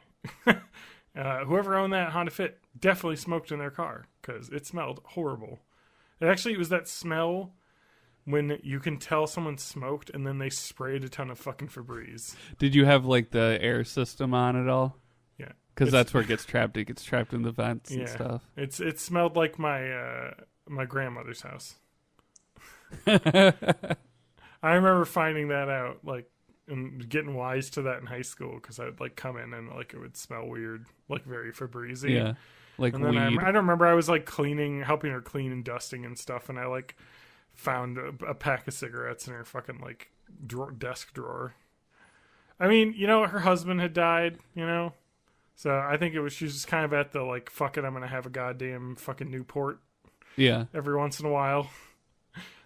Whoever owned that Honda Fit definitely smoked in their car because it smelled horrible. It was that smell when you can tell someone smoked and then they sprayed a ton of fucking Febreze. Did you have the air system on at all? Yeah, Because that's where it gets trapped. It gets trapped in the vents and yeah. stuff. It smelled like my grandmother's house. I remember finding that out and getting wise to that in high school because I'd come in and it would smell weird, very Febreze. Yeah. Like And then weed. I don't remember. I was helping her clean and dusting and stuff, and I found a pack of cigarettes in her fucking desk drawer. I mean, her husband had died, so I think she's just kind of at the fuck it, I'm gonna have a goddamn fucking Newport Yeah. every once in a while.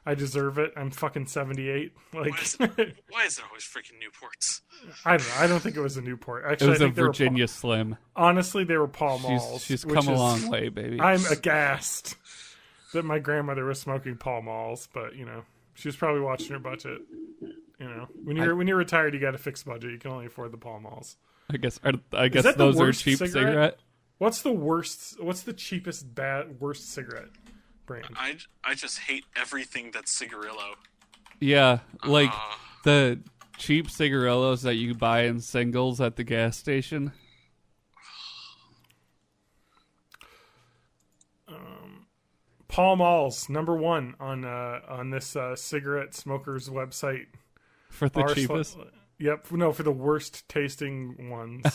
I deserve it. I'm fucking 78. Why is there always freaking Newports? I don't know. I don't think it was a Newport. It Actually, was I a think they were Virginia Slim. honestly, they were Pall Malls. She's which come a is- long way, baby. I'm aghast that my grandmother was smoking Pall Malls, but she was probably watching her budget. When you're retired, you got a fixed budget. You can only afford the Pall Malls. I guess that the those are worst cheap cigarette? cigarette. What's the worst? What's the cheapest worst cigarette brand? I just hate everything that's cigarillo. Yeah, like the cheap cigarillos that you buy in singles at the gas station. Pall Mall's #1 on this cigarette smokers website. For the cheapest? Yep. No, for the worst tasting ones.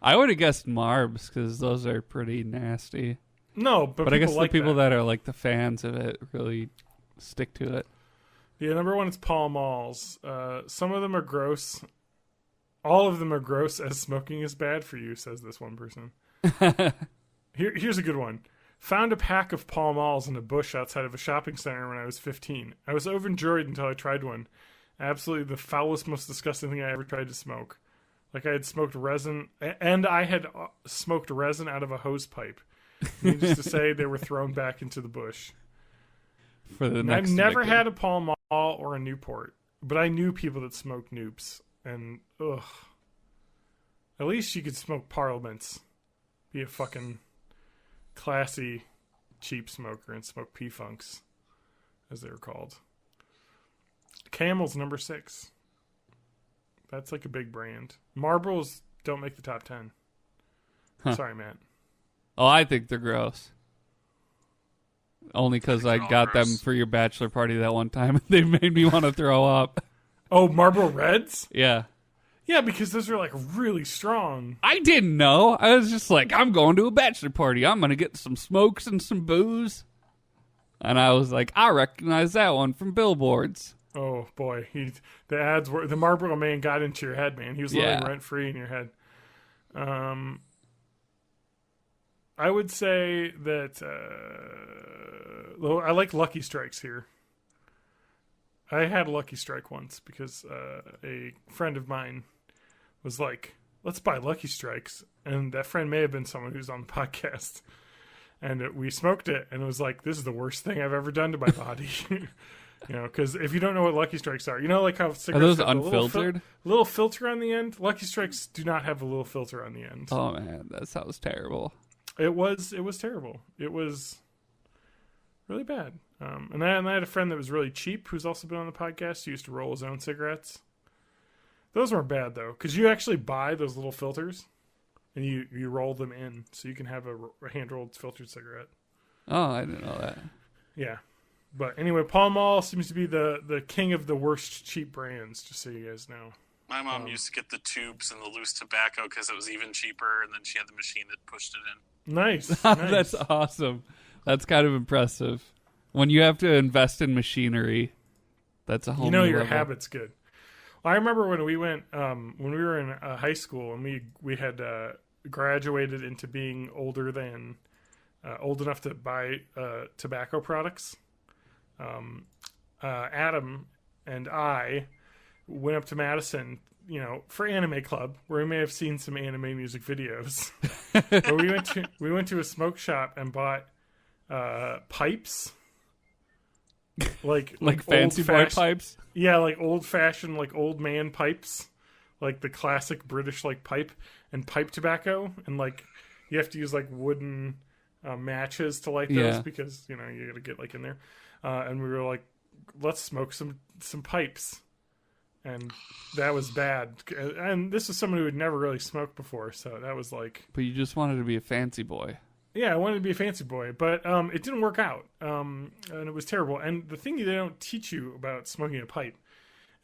I would have guessed Marbs because those are pretty nasty. No, but I guess like the people that are like the fans of it really stick to it. Yeah, #1 is Pall Mall's. Some of them are gross. All of them are gross as smoking is bad for you, says this one person. Here's a good one. Found a pack of Pall Malls in a bush outside of a shopping center when I was 15. I was overjoyed until I tried one. Absolutely the foulest, most disgusting thing I ever tried to smoke. Like I had smoked resin, and I had smoked resin out of a hose pipe. Needless to say, they were thrown back into the bush. For the next I've never victim. had a Pall Mall or a Newport, but I knew people that smoked Noops, and ugh. At least you could smoke Parliaments. Be a fucking classy, cheap smoker and smoke P-Funks, as they were called. Camel's #6. That's like a big brand. Marlboros don't make the top 10. Huh. Sorry, Matt. Oh, I think they're gross. Only because I got them gross. for your bachelor party that one time, and they made me want to throw up. Oh, Marlboro Reds? Yeah. Yeah, because those are like really strong. I didn't know. I was just like, I'm going to a bachelor party. I'm going to get some smokes and some booze. And I was like, I recognize that one from billboards. Oh boy, the ads were the Marlboro Man got into your head, man. He was living rent free in your head. I would say that I like Lucky Strikes here. I had a Lucky Strike once because a friend of mine was like, "Let's buy Lucky Strikes," and that friend may have been someone who's on the podcast. And we smoked it, and it was like, this is the worst thing I've ever done to my body. You know, because if you don't know what Lucky Strikes are, you know, like how cigarettes Are those have unfiltered? little filter on the end. Lucky Strikes do not have a little filter on the end. Oh man, that sounds terrible. It was terrible. It was really bad. And I had a friend that was really cheap, who's also been on the podcast. He used to roll his own cigarettes. Those weren't bad though, because you actually buy those little filters, and you roll them in, so you can have a hand rolled filtered cigarette. Oh, I didn't know that. Yeah. But anyway, Pall Mall seems to be the king of the worst cheap brands, just so you guys know. My mom used to get the tubes and the loose tobacco because it was even cheaper, and then she had the machine that pushed it in. Nice. That's awesome. That's kind of impressive. When you have to invest in machinery, that's a whole You know new your level. habit's good. Well, I remember when we went, when we were in high school, and we had graduated into being old enough to buy tobacco products. Adam and I went up to Madison, you know, for Anime Club, where we may have seen some anime music videos. But we went to a smoke shop and bought pipes, like fancy boy pipes. Yeah, like old fashioned, like old man pipes, like the classic British like pipe, and pipe tobacco, and like you have to use like wooden matches to light those because you know you got to get like in there. And we were like, let's smoke some pipes. And that was bad. And this was someone who had never really smoked before, so that was like... But you just wanted to be a fancy boy. Yeah, I wanted to be a fancy boy, but it didn't work out. And it was terrible. And the thing they don't teach you about smoking a pipe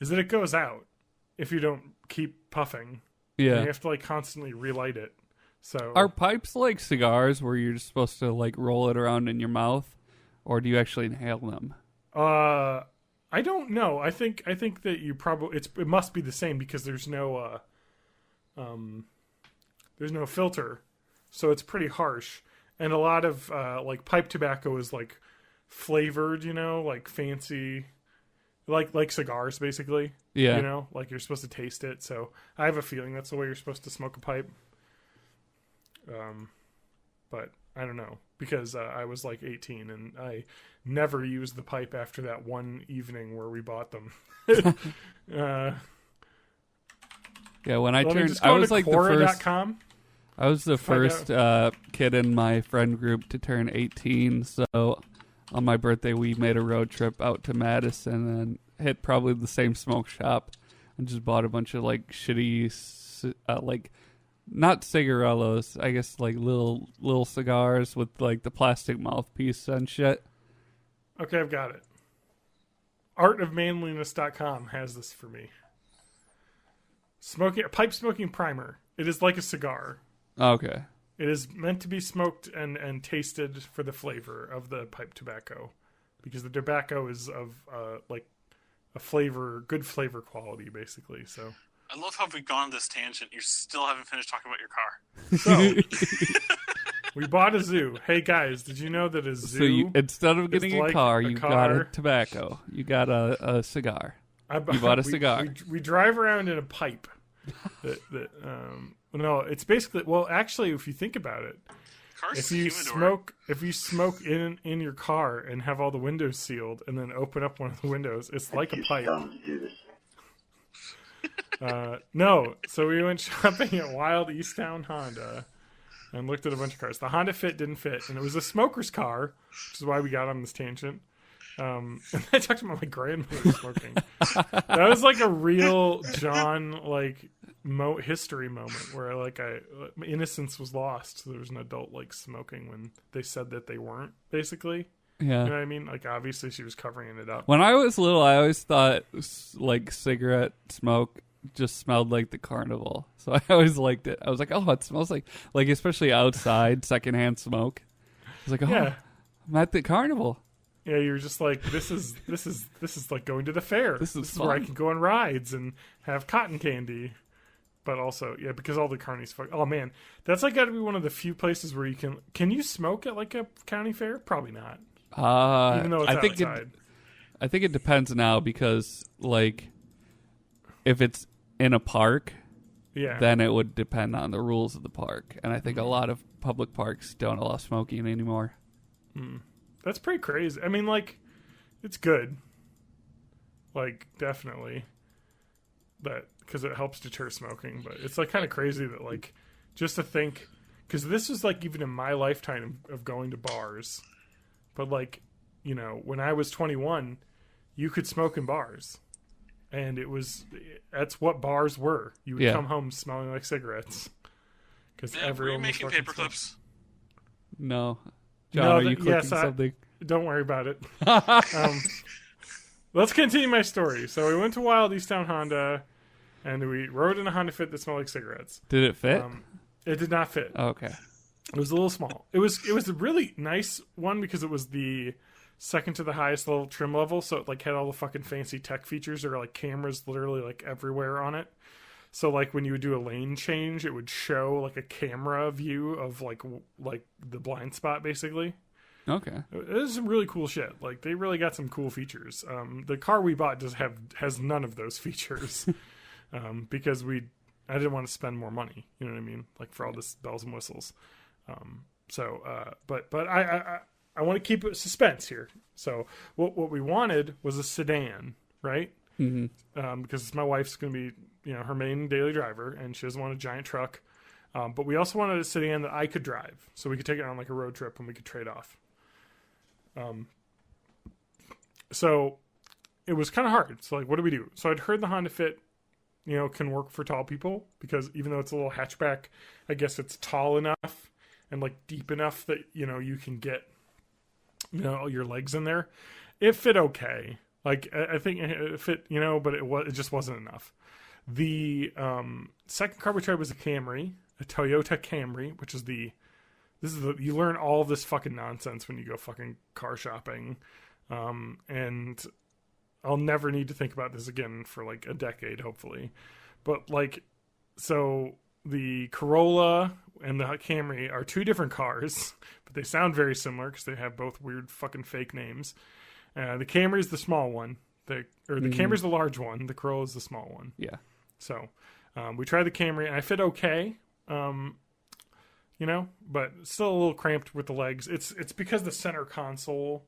is that it goes out if you don't keep puffing. Yeah. And you have to like constantly relight it. So Are pipes like cigars where you're just supposed to like roll it around in your mouth? Or do you actually inhale them? I don't know. I think that you probably it must be the same because there's no filter, so it's pretty harsh. And a lot of like pipe tobacco is like flavored, you know, like fancy, like cigars basically. Yeah. You know, like you're supposed to taste it. So I have a feeling that's the way you're supposed to smoke a pipe. But I don't know because I was like 18 and I never used the pipe after that one evening where we bought them. Yeah, when I let me turned, just I go was to like the first. Quora.com. I was the first kid in my friend group to turn 18, so on my birthday we made a road trip out to Madison and hit probably the same smoke shop and just bought a bunch of like shitty, like not cigarellos, I guess like little cigars with like the plastic mouthpiece and shit. Okay, I've got it. Artofmanliness.com has this for me. Pipe smoking primer. It is like a cigar. Okay. It is meant to be smoked and tasted for the flavor of the pipe tobacco, because the tobacco is of like a good flavor quality, basically. So I love how we've gone on this tangent. You still haven't finished talking about your car. So we bought a zoo. Hey guys, did you know that a zoo? So you, instead of getting like a car, you car. got a tobacco. You got a cigar. You bought a cigar. We drive around in a pipe. No, it's basically, well, actually, if you think about it, if you smoke in your car and have all the windows sealed and then open up one of the windows, it's like a pipe. No, so we went shopping at Wild Easttown Honda and looked at a bunch of cars. The Honda Fit didn't fit, and it was a smoker's car, which is why we got on this tangent. And I talked about my grandmother smoking. That was like a real John like history moment where like my innocence was lost. There was an adult like smoking when they said that they weren't, basically. Yeah. You know what I mean? Like obviously she was covering it up. When I was little, I always thought like cigarette smoke just smelled like the carnival. So I always liked it. I was like, oh, it smells like especially outside secondhand smoke. I was like, oh, yeah. I'm at the carnival. Yeah, you're just like, this is like going to the fair. This is where I can go on rides and have cotton candy. But also, yeah, because all the carnies fuck. Oh man, that's like got to be one of the few places where you can you smoke at like a county fair? Probably not. Even though it's outside. I think it depends now, because like if it's in a park, yeah, then it would depend on the rules of the park, and I think a lot of public parks don't allow smoking anymore. That's pretty crazy. I mean, like, it's good, like definitely, but because it helps deter smoking. But it's like kind of crazy that like just to think, because this was like even in my lifetime of going to bars, but like, you know, when I was 21, you could smoke in bars. And that's what bars were. You would come home smelling like cigarettes. Because everyone were you making paper clips? No. John, are you cooking yes, something? Don't worry about it. Let's continue my story. So we went to Wild Easttown Honda, and we rode in a Honda Fit that smelled like cigarettes. Did it fit? It did not fit. Oh, okay. It was a little small. It was a really nice one because it was the second to the highest level trim level, so it like had all the fucking fancy tech features. There were like cameras literally like everywhere on it. So like when you would do a lane change, it would show like a camera view of like the blind spot, basically. Okay. It was some really cool shit. Like they really got some cool features. The car we bought has none of those features because I didn't want to spend more money. You know what I mean? Like for all this bells and whistles. But I want to keep it suspense here. So what we wanted was a sedan, right? Mm-hmm. Because my wife's going to be, her main daily driver, and she doesn't want a giant truck. But we also wanted a sedan that I could drive, so we could take it on like a road trip and we could trade off. So it was kind of hard. So like, what do we do? So I'd heard the Honda Fit, can work for tall people, because even though it's a little hatchback, I guess it's tall enough and like deep enough that, you can get, your legs in there. It fit okay. Like I think it fit, but it just wasn't enough. The second car we tried was a Camry, a Toyota Camry, which is you learn all of this fucking nonsense when you go fucking car shopping. And I'll never need to think about this again for like a decade, hopefully. But like, so the Corolla and the Camry are two different cars, but they sound very similar because they have both weird fucking fake names. The Camry is the small one. The Camry's the large one. The Corolla is the small one. Yeah. So we tried the Camry, and I fit okay. But still a little cramped with the legs. It's because the center console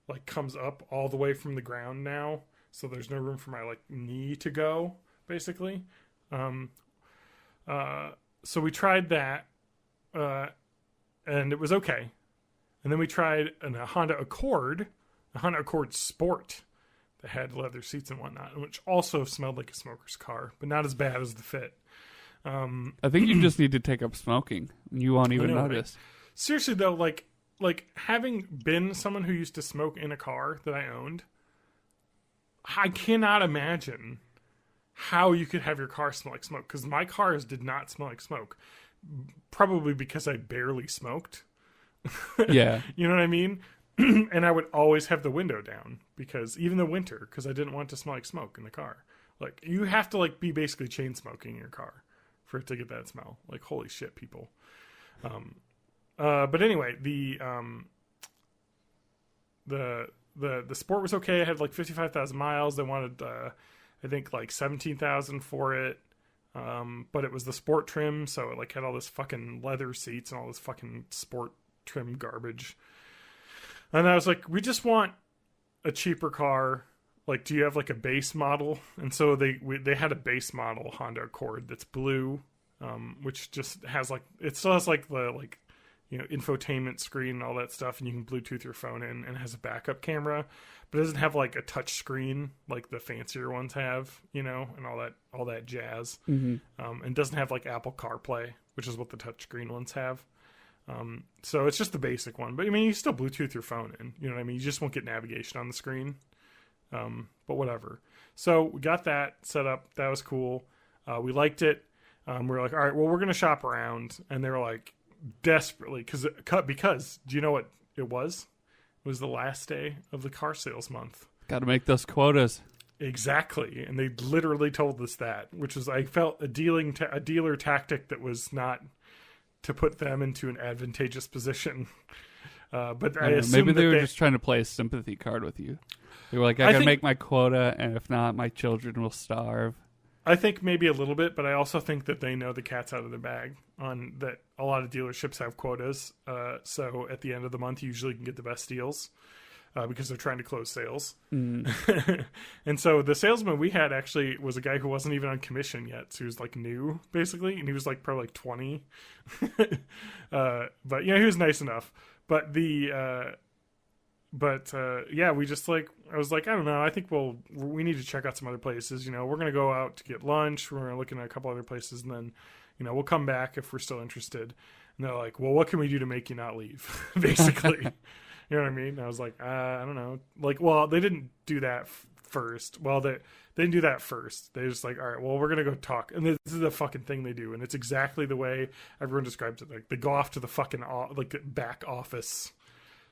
like comes up all the way from the ground now, so there's no room for my like knee to go, basically. So we tried that, and it was okay. And then we tried a Honda Accord Sport that had leather seats and whatnot, which also smelled like a smoker's car, but not as bad as the Fit. I think you just need to take up smoking. You won't even notice. Right? Seriously though, like having been someone who used to smoke in a car that I owned, I cannot imagine how you could have your car smell like smoke, because my cars did not smell like smoke. Probably because I barely smoked. Yeah. You know what I mean? And I would always have the window down, because even the winter, because I didn't want to smell like smoke in the car. Like, you have to like be basically chain smoking in your car for it to get that smell. Like, holy shit, people. But anyway, the Sport was okay. It had like 55,000 miles. They wanted I think like 17,000 for it. But it was the Sport trim, so it like had all this fucking leather seats and all this fucking Sport trim garbage. And I was like, we just want a cheaper car. Like, do you have like a base model? And so they had a base model Honda Accord that's blue, which just has like, it still has like the like, you know, infotainment screen and all that stuff, and you can Bluetooth your phone in, and it has a backup camera, but it doesn't have like a touch screen like the fancier ones have, you know, and all that jazz. And doesn't have like Apple CarPlay, which is what the touch screen ones have. So it's just the basic one, but I mean, you still Bluetooth your phone in, you know what I mean? You just won't get navigation on the screen. But whatever. So we got that set up. That was cool. We liked it. We were like, all right, well, we're going to shop around. And they were like, desperately, because do you know what it was? It was the last day of the car sales month. Got to make those quotas. Exactly. And they literally told us that, which was, I felt a dealer tactic that was not to put them into an advantageous position. But I assume maybe they were just trying to play a sympathy card with you. They were like, I gotta make my quota, and if not, my children will starve. I think maybe a little bit, but I also think that they know the cat's out of their bag on that. A lot of dealerships have quotas. So at the end of the month, you usually can get the best deals because they're trying to close sales. And so the salesman we had actually was a guy who wasn't even on commission yet. So he was like new, basically. And he was like probably like 20. But you know, he was nice enough. But yeah, we just like, I was like, I don't know, I think we need to check out some other places. You know, we're going to go out to get lunch. We're looking at a couple other places, and then, you know, we'll come back if we're still interested. And they're like, well, what can we do to make you not leave? Basically. You know what I mean? And I was like, I don't know. Like, well, they didn't do that first. Well, they didn't do that first. They just like, all right, well, we're going to go talk. And this is the fucking thing they do. And it's exactly the way everyone describes it. Like, they go off to the fucking, like, back office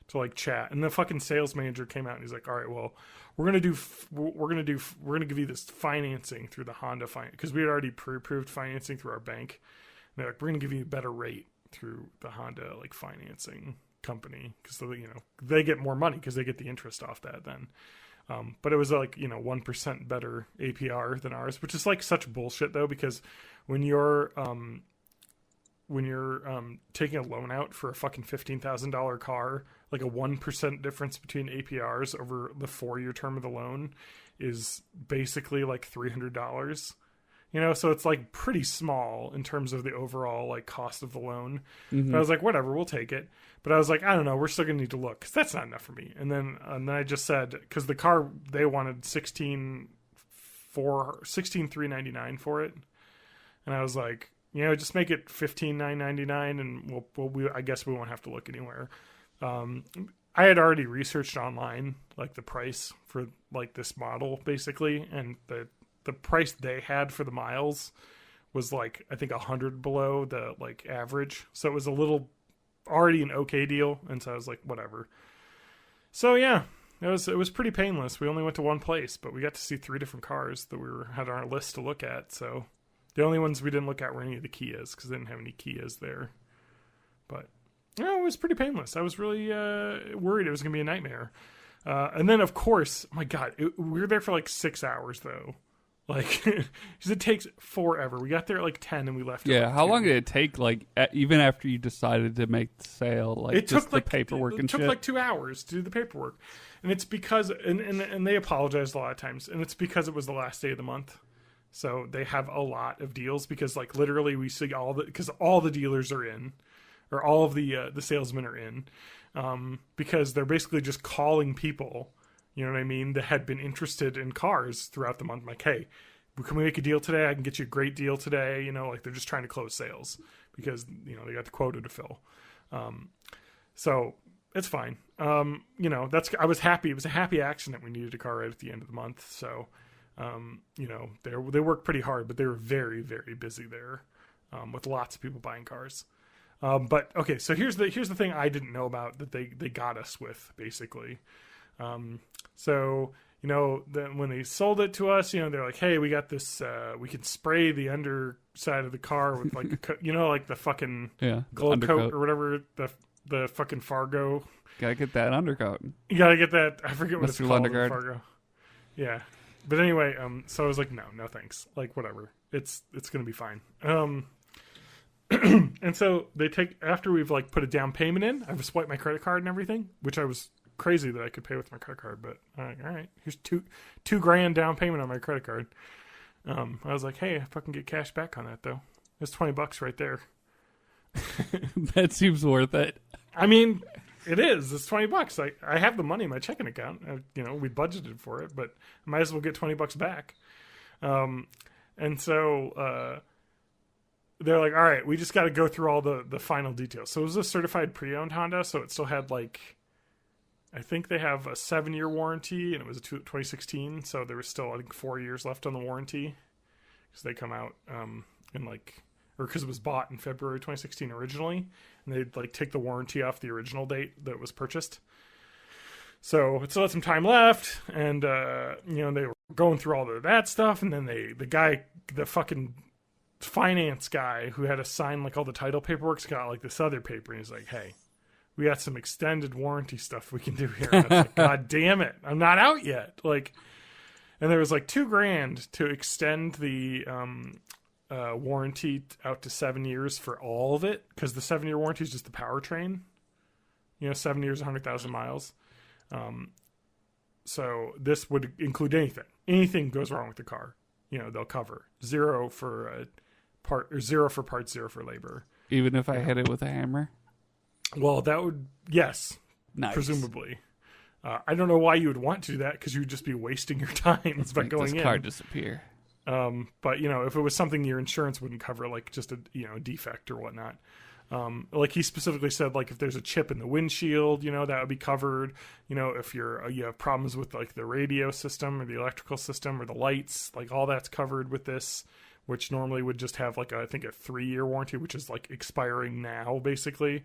to like chat, and the fucking sales manager came out and he's like, all right, well, we're gonna give you this financing through the Honda finance, because we had already pre-approved financing through our bank. And they're like, we're gonna give you a better rate through the Honda like financing company, because you know, they get more money because they get the interest off that then. But it was like, you know, 1% better APR than ours, which is like such bullshit though, because when you're taking a loan out for a fucking $15,000 car, like a 1% difference between APRs over the 4-year term of the loan is basically like $300, you know? So it's like pretty small in terms of the overall like cost of the loan. But I was like, whatever, we'll take it. But I was like, I don't know, we're still gonna need to look, because that's not enough for me. And then I just said, because the car, they wanted $16,399 for it. And I was like, you know, just make it $15,999, and I guess we won't have to look anywhere. I had already researched online like the price for like this model basically, and the price they had for the miles was like, I think 100 below the like average. So it was already an okay deal, and so I was like, whatever. So yeah, it was pretty painless. We only went to one place, but we got to see 3 different cars that had on our list to look at. So the only ones we didn't look at were any of the Kias, because they didn't have any Kias there. But no, it was pretty painless. I was really worried it was going to be a nightmare. And then, of course, my God, we were there for like 6 hours, though. Like, because it takes forever. We got there at like 10 and we left. Yeah, at like how 2. long did it take, like, even after you decided to make the sale? Like, it just took like the paperwork and shit? It took like 2 hours to do the paperwork. And it's because, and they apologized a lot of times, and it's because it was the last day of the month. So they have a lot of deals, because like literally we see because all the dealers are in. or all of the salesmen are in, because they're basically just calling people, you know what I mean, that had been interested in cars throughout the month. I'm like, hey, can we make a deal today? I can get you a great deal today. You know, like they're just trying to close sales because, you know, they got the quota to fill. So it's fine. You know, I was happy. It was a happy accident. We needed a car right at the end of the month. So, you know, they worked pretty hard, but they were very, very busy there, with lots of people buying cars. But okay, so here's the thing I didn't know about that they got us with, basically. So, you know, then when they sold it to us, you know, they're like, hey, we got this, we can spray the underside of the car with like, you know, like the fucking glow coat or whatever, the fucking Fargo. Gotta get that undercoat. You gotta get that. I forget what Mr. it's called. Lundegaard. Fargo. Yeah. But anyway, so I was like, no thanks. Like, whatever. It's gonna be fine. And so they after we've like put a down payment in, I've swiped my credit card and everything, which I was crazy that I could pay with my credit card, but I'm like, all right, here's $2,000 down payment on my credit card. I was like, hey, if I can get cash back on that though, it's $20 right there. That seems worth it. I mean, it is. It's $20. I have the money in my checking account. You know, we budgeted for it, but I might as well get $20 back. And so they're like, all right, we just got to go through all the final details. So it was a certified pre-owned Honda, so it still had like, I think they have a 7-year warranty, and it was a 2016, so there was still, I think, 4 years left on the warranty, because they come out in like, or because it was bought in February 2016 originally, and they'd like take the warranty off the original date that it was purchased. So it still had some time left, and you know, they were going through all of that stuff, and then the fucking finance guy who had to sign like all the title paperwork's got like this other paper, and he's like, hey, we got some extended warranty stuff we can do here. And I was like, God damn it, I'm not out yet. Like, and there was like $2,000 to extend the warranty out to 7 years for all of it, because the 7-year warranty is just the powertrain. You know, 7 years, 100,000 miles. So this would include anything. Anything goes wrong with the car, you know, they'll cover. Zero for parts, 0 for labor. Even if I hit it with a hammer? Well, that would, yes, Nice. presumably. I don't know why you would want to do that, because you would just be wasting your time by Make going this in. car disappear. But you know, if it was something your insurance wouldn't cover, like just a defect or whatnot, like he specifically said, like if there's a chip in the windshield, you know, that would be covered. You know, if you have problems with like the radio system or the electrical system or the lights, like all that's covered with this, which normally would just have like I think a 3-year warranty, which is like expiring now basically.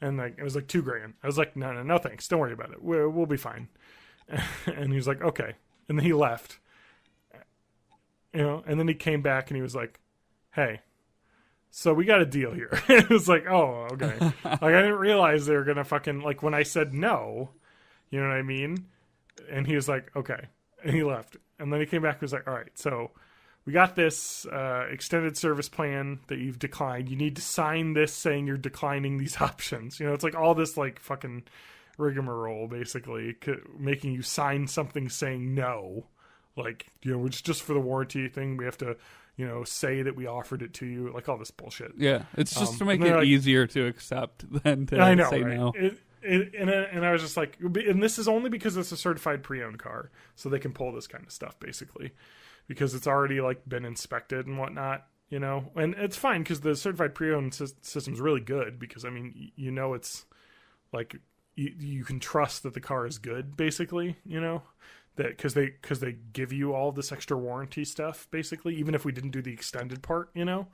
And like it was like $2,000. I was like, no, thanks. Don't worry about it. We'll be fine. And he was like, okay. And then he left. You know, and then he came back and he was like, hey, so we got a deal here. It was like, oh, okay. Like I didn't realize they were gonna fucking, like when I said no, you know what I mean? And he was like, okay. And he left. And then he came back and was like, all right, so we got this extended service plan that you've declined. You need to sign this saying you're declining these options. You know, it's like all this like fucking rigmarole, basically, making you sign something saying no. Like, you know, it's just for the warranty thing. We have to, you know, say that we offered it to you. Like all this bullshit. Yeah, it's just to make and it like, easier to accept than to I know, say right? no. And I was just like, and this is only because it's a certified pre-owned car, so they can pull this kind of stuff, basically. Because it's already like been inspected and whatnot, you know, and it's fine because the certified pre-owned system is really good because I mean, you know, it's like you can trust that the car is good, basically, you know, that because they give you all this extra warranty stuff, basically, even if we didn't do the extended part, you know,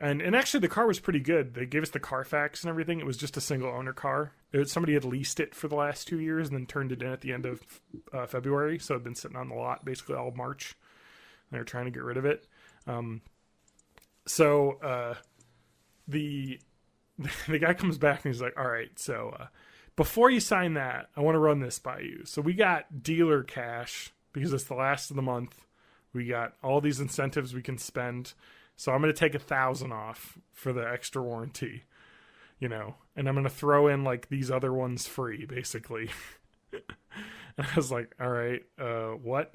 and actually the car was pretty good. They gave us the Carfax and everything. It was just a single owner car. Somebody had leased it for the last 2 years and then turned it in at the end of February. So it'd been sitting on the lot basically all March. And they were trying to get rid of it. So the guy comes back and he's like, all right, so before you sign that, I want to run this by you. So we got dealer cash because it's the last of the month. We got all these incentives we can spend. So I'm going to take 1,000 off for the extra warranty, you know, and I'm going to throw in like these other ones free, basically. And I was like, all right, what?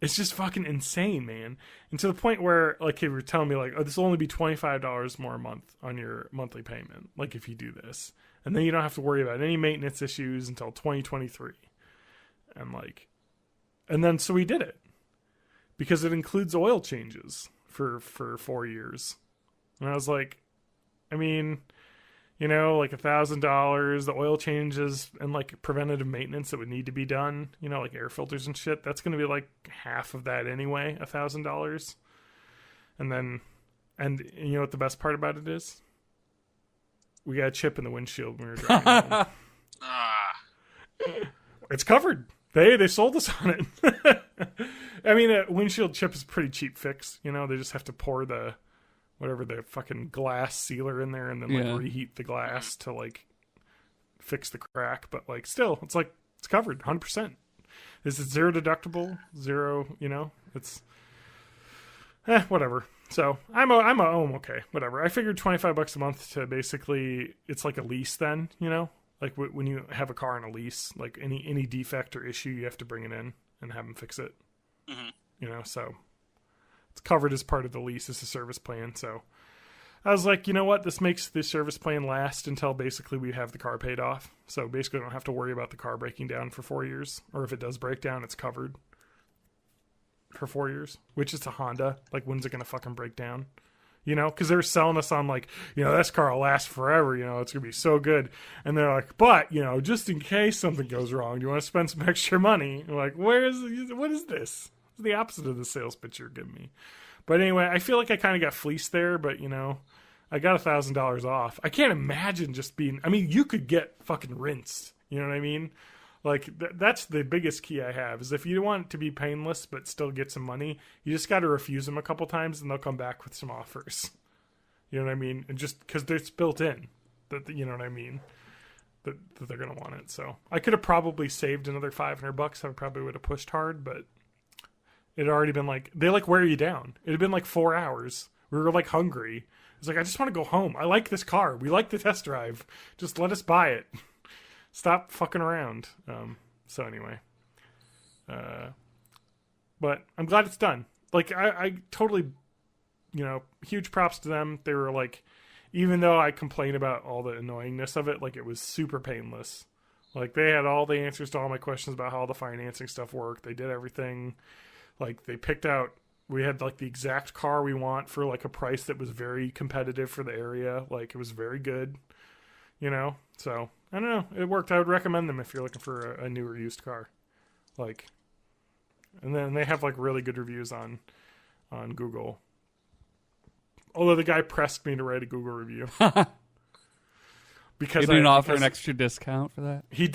It's just fucking insane, man. And to the point where, like, they were telling me, like, oh, this will only be $25 more a month on your monthly payment, like, if you do this. And then you don't have to worry about any maintenance issues until 2023. And, like, and then, so we did it. Because it includes oil changes for 4 years. And I was like, I mean, you know, like $1,000, the oil changes and like preventative maintenance that would need to be done, you know, like air filters and shit. That's going to be like half of that anyway, $1,000. And you know what the best part about it is? We got a chip in the windshield when we were driving home. It's covered. They sold us on it. I mean, a windshield chip is a pretty cheap fix. You know, they just have to pour the fucking glass sealer in there and then like reheat the glass to like fix the crack. But like still, it's like it's covered 100%. Is it zero deductible? Zero, you know, it's whatever. So I'm okay, whatever. I figured $25 a month to basically, it's like a lease then, you know, like when you have a car on a lease, like any defect or issue, you have to bring it in and have them fix it. Mm-hmm. You know, so it's covered as part of the lease as a service plan. So I was like, you know what? This makes the service plan last until basically we have the car paid off. So basically I don't have to worry about the car breaking down for 4 years. Or if it does break down, it's covered for 4 years, which is a Honda. Like, when's it going to fucking break down? You know, because they're selling us on like, you know, this car will last forever. You know, it's going to be so good. And they're like, but, you know, just in case something goes wrong, do you want to spend some extra money? I'm like, what is this? It's the opposite of the sales pitch you're giving me. But anyway, I feel like I kind of got fleeced there, but, you know, I got $1,000 off. I can't imagine just being, I mean, you could get fucking rinsed. You know what I mean? Like, that's the biggest key I have, is if you want it to be painless but still get some money, you just got to refuse them a couple times and they'll come back with some offers. You know what I mean? And just because it's built in, that you know what I mean? That they're going to want it. So I could have probably saved another $500. I probably would have pushed hard, but it had already been like, they like wear you down. It had been like 4 hours. We were like hungry. It's like, I just want to go home. I like this car. We like the test drive. Just let us buy it. Stop fucking around. So anyway, but I'm glad it's done. Like I totally, you know, huge props to them. They were like, even though I complain about all the annoyingness of it, like it was super painless. Like they had all the answers to all my questions about how the financing stuff worked. They did everything. Like they picked out, we had like the exact car we want for like a price that was very competitive for the area. Like it was very good, you know? So I don't know. It worked. I would recommend them if you're looking for a newer used car. Like, and then they have like really good reviews on Google. Although the guy pressed me to write a Google review. Because he didn't offer an extra discount for that. He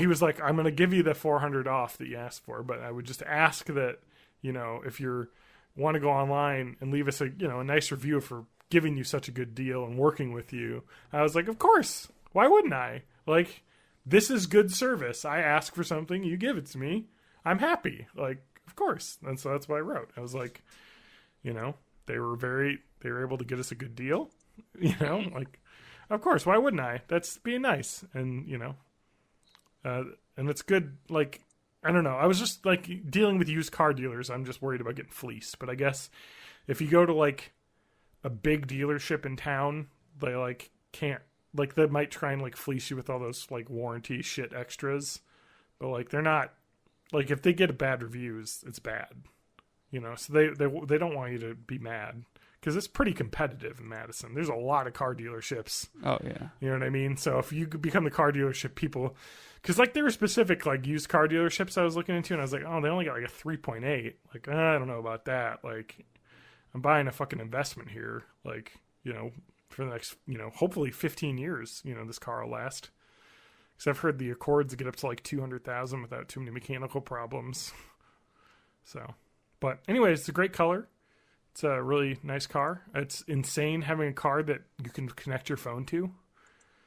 was like, I'm going to give you the $400 off that you asked for, but I would just ask that, you know, if you want to go online and leave us a nice review for giving you such a good deal and working with you. I was like, of course. Why wouldn't I? Like, this is good service. I ask for something, you give it to me. I'm happy. Like, of course. And so that's what I wrote. I was like, you know, they were able to get us a good deal. You know, like, of course, why wouldn't I? That's being nice. And, you know, and it's good. Like, I don't know. I was just like dealing with used car dealers. I'm just worried about getting fleeced. But I guess if you go to like a big dealership in town, they like can't, like they might try and like fleece you with all those like warranty shit extras, but like they're not, like if they get bad reviews, it's bad, you know. So they don't want you to be mad because it's pretty competitive in Madison. There's a lot of car dealerships. Oh yeah, you know what I mean. So if you become the car dealership, people, because like there were specific like used car dealerships I was looking into, and I was like, oh, they only got like a 3.8. Like I don't know about that. Like I'm buying a fucking investment here. Like, you know, for the next, you know, hopefully 15 years, you know, this car will last. Because I've heard the Accords get up to like 200,000 without too many mechanical problems. So, but anyways, it's a great color. It's a really nice car. It's insane having a car that you can connect your phone to.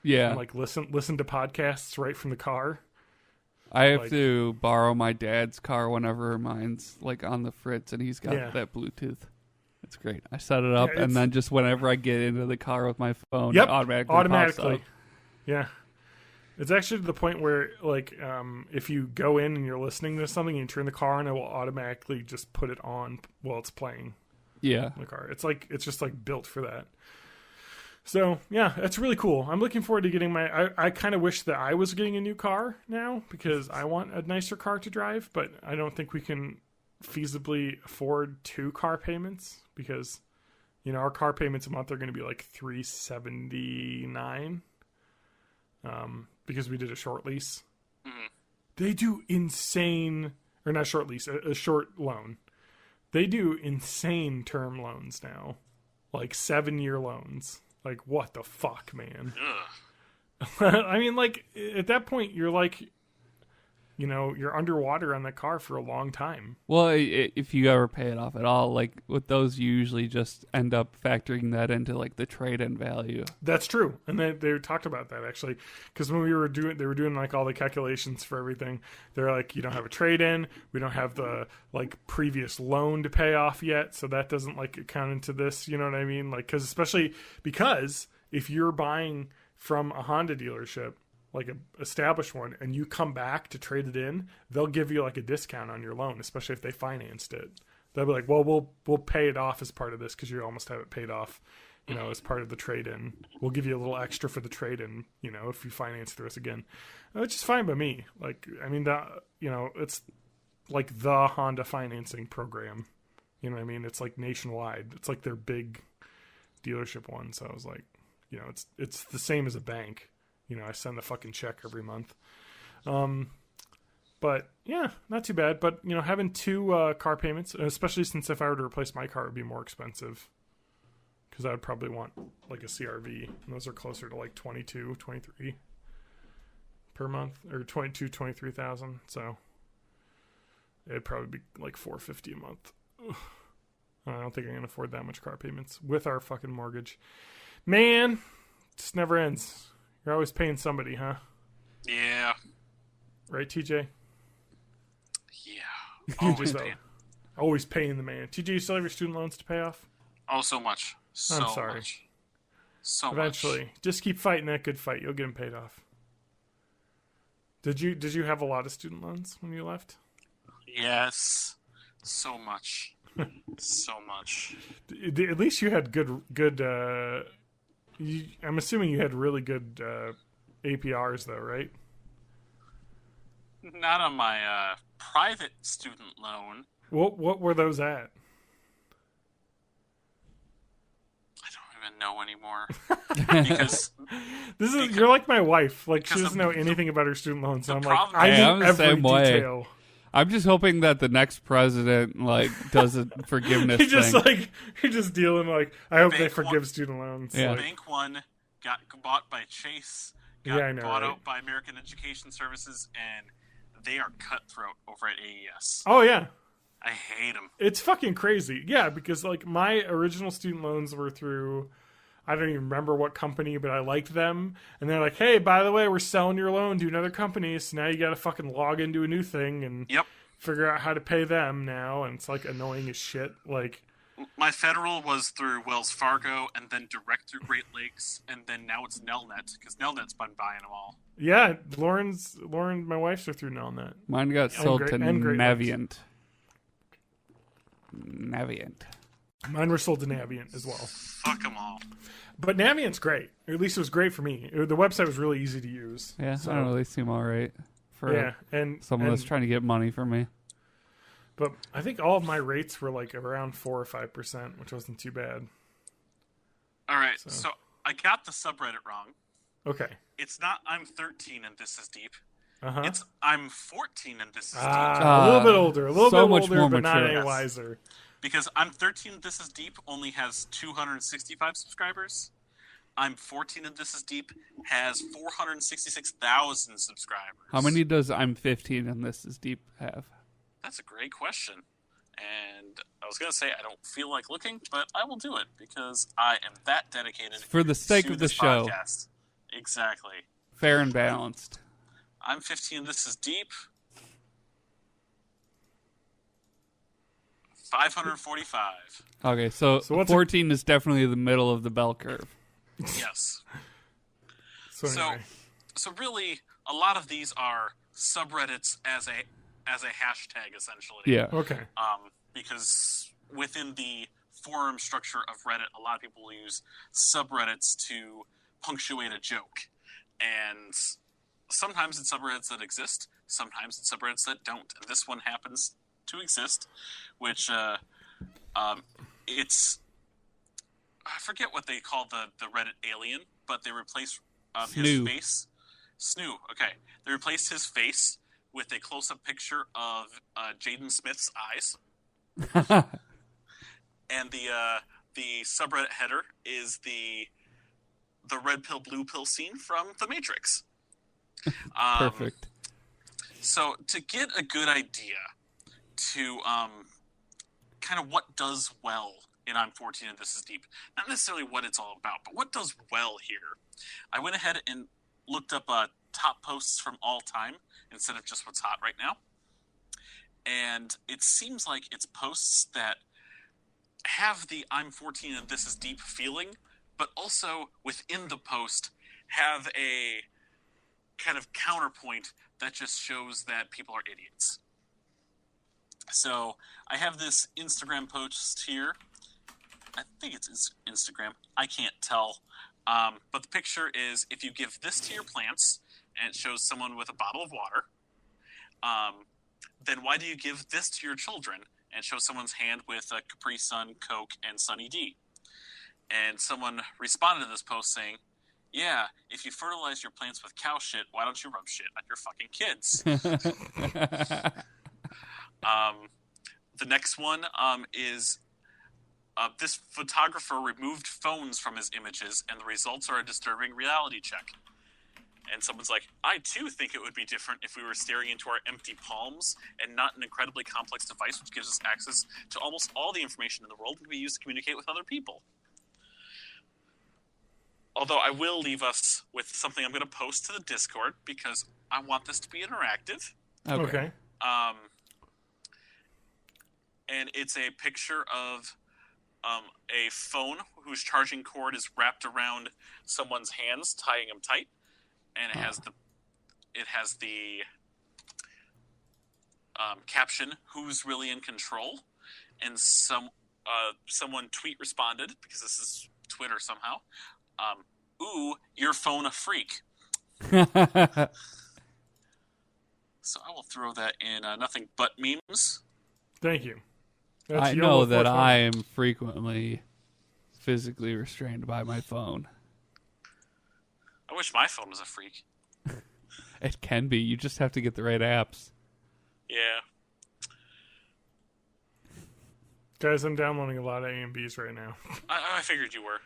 Yeah. And like listen to podcasts right from the car. I have to borrow my dad's car whenever mine's like on the fritz and he's got that Bluetooth. It's great. I set it up, and then just whenever I get into the car with my phone, it automatically pops up. Yeah. It's actually to the point where, like, if you go in and you're listening to something, and you turn the car on, it will automatically just put it on while it's playing. Yeah. In the car. It's just like built for that. So yeah, that's really cool. I'm looking forward to getting I kind of wish that I was getting a new car now because I want a nicer car to drive, but I don't think we can feasibly afford 2 car payments because, you know, our car payments a month are going to be like $379, because we did a short lease. Mm-hmm. They do insane, or not short lease, a short loan. They do insane term loans now, like 7-year loans. Like, what the fuck, man? I mean, like, at that point, you're like, you know, you're underwater on the car for a long time. Well, if you ever pay it off at all, like with those, you usually just end up factoring that into like the trade-in value. That's true, and they talked about that actually, because when they were doing like all the calculations for everything. They're like, you don't have a trade-in, we don't have the like previous loan to pay off yet, so that doesn't like count into this. You know what I mean? Like, especially because if you're buying from a Honda dealership, like a established one, and you come back to trade it in, they'll give you like a discount on your loan, especially if they financed it. They'll be like, well, we'll pay it off as part of this because you almost have it paid off, you know, as part of the trade-in. We'll give you a little extra for the trade-in, you know, if you finance through us again, which is fine by me. Like, I mean, that, you know, it's like the Honda financing program. You know what I mean? It's like nationwide. It's like their big dealership one. So I was like, you know, it's the same as a bank. You know, I send a fucking check every month. But yeah, not too bad. But, you know, having 2 car payments, especially since if I were to replace my car, it would be more expensive. Because I would probably want like a CRV. And those are closer to like 22, 23 per month. Or 22, 23,000. So it'd probably be like $450 a month. Ugh. I don't think I can afford that much car payments with our fucking mortgage. Man, it just never ends. You're always paying somebody, huh? Yeah. Right, TJ? Yeah. Always paying. Always paying the man. TJ, you still have your student loans to pay off? Oh, so much. So I'm sorry. much. So Eventually. much. Just keep fighting that good fight. You'll get them paid off. Did you have a lot of student loans when you left? Yes. So much. So much. At least you had good I'm assuming you had really good APRs, though, right? Not on my private student loan. What were those at? I don't even know anymore. Because You're like my wife. Like, she doesn't know anything about her student loans. So I'm like, problem- I Hey, I'm need the every same way. detail. I'm just hoping that the next president like does a forgiveness thing. You're just dealing like, I hope they Bank forgive one- student loans. Yeah. Like, Bank One got bought by Chase, got Yeah, I know, bought right? out by American Education Services, and they are cutthroat over at AES. oh yeah, I hate them. it's fucking crazy. Yeah, because like my original student loans were through, I don't even remember what company, but I liked them. And they're like, hey, by the way, we're selling your loan to another company, so now you got to fucking log into a new thing and Yep. figure out how to pay them now. And it's like annoying as shit. Like, My federal was through Wells Fargo, and then direct through Great Lakes, and then now it's Nelnet, because Nelnet's been buying them all. yeah, Lauren, my wife's are through Nelnet. Mine got sold to and Great Navient. Navient. Mine were sold to Navient as well. Fuck them all. But Navient's great. Or at least it was great for me. The website was really easy to use. Yeah, So, I don't know. They seem all right for yeah, and someone that's and- trying to get money from me. But I think all of my rates were like around 4 or 5%, which wasn't too bad. All right, so I got the subreddit wrong. Okay. It's not I'm 13 and this is deep. Uh-huh. It's I'm 14 and this is deep. A little bit older. A little so bit much older, more but not mature. any wiser. Because I'm 13 and this is deep only has 265 subscribers. I'm 14 and this is deep has 466,000 subscribers. How many does I'm 15 and this is deep have? That's a great question. And I was going to say I don't feel like looking, but I will do it because I am that dedicated For the sake to of the this show. podcast. Exactly. Fair and balanced. I'm 15 and this is deep. 545. Okay, so what's 14 is definitely the middle of the bell curve. Yes. So So, anyway. so really, a lot of these are subreddits as a hashtag, essentially. Yeah. Okay. Because within the forum structure of Reddit, a lot of people use subreddits to punctuate a joke. And sometimes it's subreddits that exist, sometimes it's subreddits that don't. And this one happens to exist, which it's... I forget what they call the Reddit alien, but they replace his face. Snoo, okay. They replaced his face with a close-up picture of Jaden Smith's eyes. And the subreddit header is the red pill, blue pill scene from The Matrix. Perfect. So to get a good idea to kind of what does well in I'm 14 and This Is Deep, not necessarily what it's all about, but what does well here, I went ahead and looked up top posts from all time instead of just what's hot right now. And it seems like it's posts that have the I'm 14 and This Is Deep feeling, but also within the post have a kind of counterpoint that just shows that people are idiots. So I have this Instagram post here. I think it's Instagram. I can't tell. But the picture is, if you give this to your plants, and it shows someone with a bottle of water, then why do you give this to your children, and show someone's hand with a Capri Sun, Coke, and Sunny D? And someone responded to this post saying, yeah, if you fertilize your plants with cow shit, why don't you rub shit on your fucking kids? The next one is this photographer removed phones from his images, and the results are a disturbing reality check. And someone's like, I too think it would be different if we were staring into our empty palms and not an incredibly complex device which gives us access to almost all the information in the world that we use to communicate with other people. Although I will leave us with something I'm going to post to the Discord because I want this to be interactive. Okay. And it's a picture of a phone whose charging cord is wrapped around someone's hands, tying them tight, and it has the caption "Who's really in control?" And someone tweet responded, because this is Twitter somehow. Ooh, your phone a freak. So I will throw that in nothing but memes. Thank you. I know that I am frequently physically restrained by my phone. I wish my phone was a freak. It can be. You just have to get the right apps. Yeah. Guys, I'm downloading a lot of A&Bs right now. I figured you were.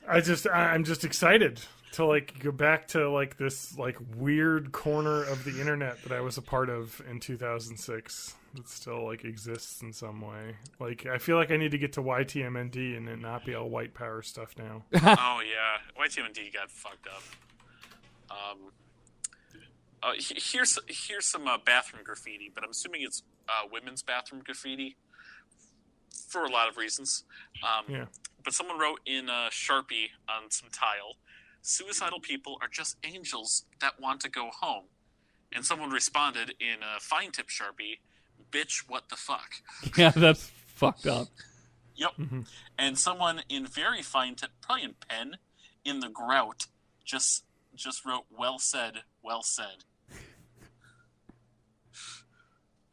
I'm just excited to go back to this weird corner of the internet that I was a part of in 2006 that still exists in some way. I feel like I need to get to YTMND and it not be all white power stuff now. Oh yeah, YTMND got fucked up. Here's some bathroom graffiti, but I'm assuming it's women's bathroom graffiti for a lot of reasons. Yeah. But someone wrote in Sharpie on some tile, "Suicidal people are just angels that want to go home." And someone responded in fine tip Sharpie, "Bitch, what the fuck?" Yeah, that's fucked up. Yep. Mm-hmm. And someone in very fine tip, probably in pen, in the grout, just wrote, "Well said, well said."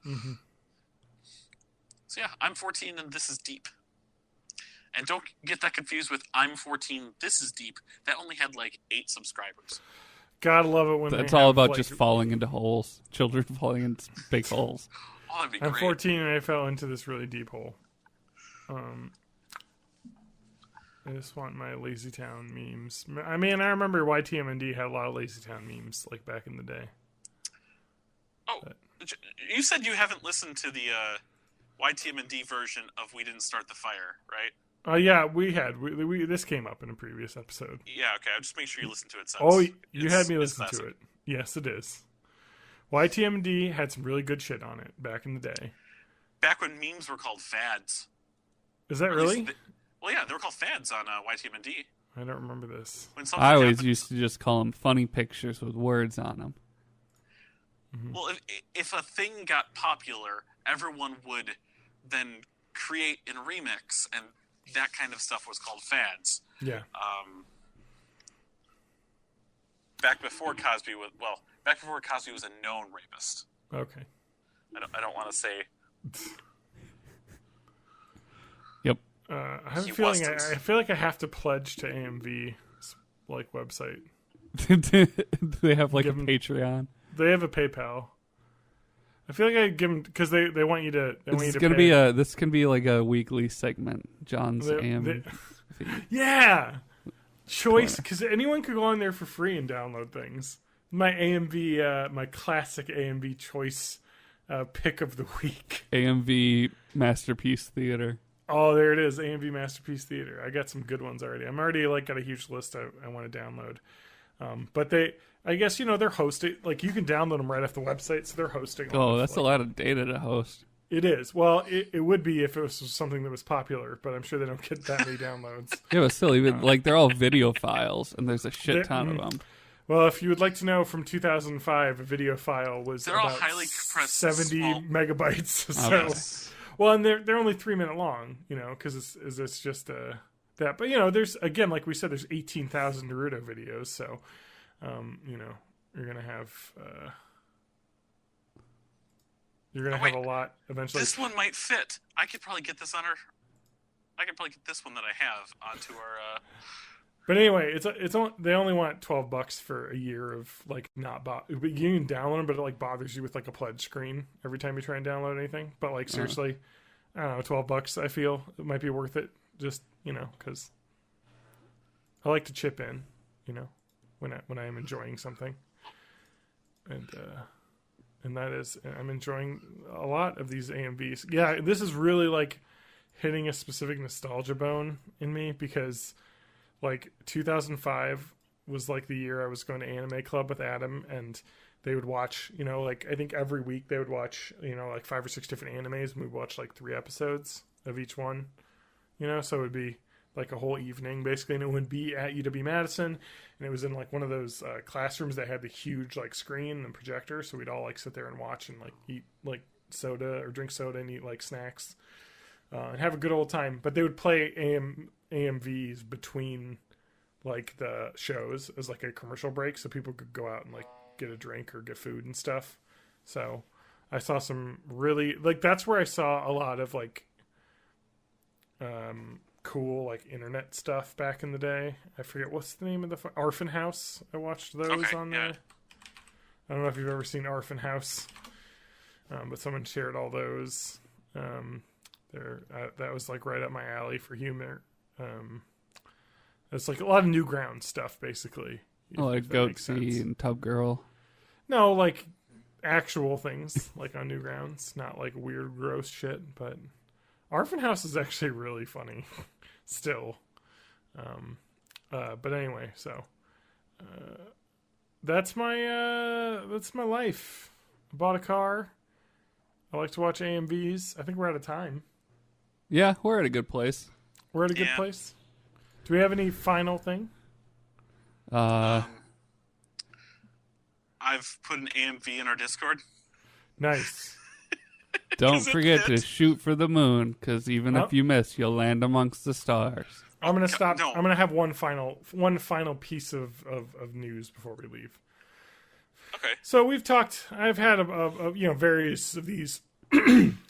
Mm-hmm. So yeah, I'm 14 and This Is Deep. And don't get that confused with I'm 14, This Is Deep. That only had 8 subscribers. Gotta love it when that's all about just falling into holes. Children falling into big holes. Oh, that'd be I'm great. 14 and I fell into this really deep hole. I just want my Lazy Town memes. I mean, I remember YTMND had a lot of Lazy Town memes back in the day. Oh, you said you haven't listened to the YTMND version of We Didn't Start the Fire, right? Yeah, we had. We this came up in a previous episode. Yeah, okay. I'll just make sure you listen to it. You had me listen to it. Yes, it is. YTMD had some really good shit on it back in the day. Back when memes were called fads. Is that really? Well, yeah, they were called fads on YTMND. I don't remember this. When something I always happens- used to just call them funny pictures with words on them. Well, if a thing got popular, everyone would then create and remix, and that kind of stuff was called fads. Yeah. Back before Cosby was a known rapist. Okay. I don't want to say. Yep. I have He a feeling wasn't. I feel like I have to pledge to AMV's like website. Do they have like a Give 'em- Patreon? They have a PayPal. I feel like I give them because they want you to. They want you This to gonna pay. be this can be like a weekly segment. John's They- Yeah. Choice, because anyone could go on there for free and download things. My AMV, my classic AMV choice pick of the week. AMV Masterpiece Theater. Oh, there it is, AMV Masterpiece Theater. I got some good ones already. I'm already like got a huge list I want to download. But I guess they're hosting. Like you can download them right off the website, so they're hosting. Oh, that's a lot of data to host. It is. Well, it would be if it was something that was popular, but I'm sure they don't get that many downloads. Yeah, but still, even like they're all video files, and there's a shit ton of them. Well, if you would like to know, from 2005, a video file was They're all about highly compressed, 70 small. megabytes. So, Yes. well, and they're only 3 minute long, because it's just that. But there's again, like we said, there's 18,000 Naruto videos, so you're gonna have. You're gonna have a lot eventually. This one might fit. I could probably get this one that I have onto our. But anyway, they only want $12 for a year of like not but you can download them, but it like bothers you with like a pledge screen every time you try and download anything. But like seriously, I don't know, $12 I feel it might be worth it. Just because I like to chip in, when I am enjoying something, and that is I'm enjoying a lot of these AMVs. Yeah, this is really like hitting a specific nostalgia bone in me because. Like 2005 was like the year I was going to Anime Club with Adam, and they would watch, like I think every week they would watch, like 5 or 6 different animes, and we'd watch like 3 episodes of each one, so it would be like a whole evening basically, and it would be at UW-Madison, and it was in like one of those classrooms that had the huge like screen and projector, so we'd all like sit there and watch and like eat like soda or drink soda and eat like snacks and have a good old time. But they would play AMVs between like the shows as like a commercial break, so people could go out and like get a drink or get food and stuff. So I saw some really like that's where I saw a lot of like cool like internet stuff back in the day. I forget what's the name of the Orphan House. I watched those on there. I don't know if you've ever seen Orphan House, but someone shared all those. That was like right up my alley for humor. It's like a lot of Newgrounds stuff, basically. Like Goatsy and Tub Girl. No, like actual things, like on Newgrounds, not like weird, gross shit. But Orphan House is actually really funny, still. But anyway, so that's my life. I bought a car. I like to watch AMVs. I think we're out of time. Yeah, we're at a good place. We're at a good place. Do we have any final thing? I've put an AMV in our Discord. Nice. Don't forget to shoot for the moon, because even Oh. if you miss, you'll land amongst the stars. I'm gonna stop. No. I'm gonna have one final piece of news before we leave. Okay. So we've talked. I've had various of these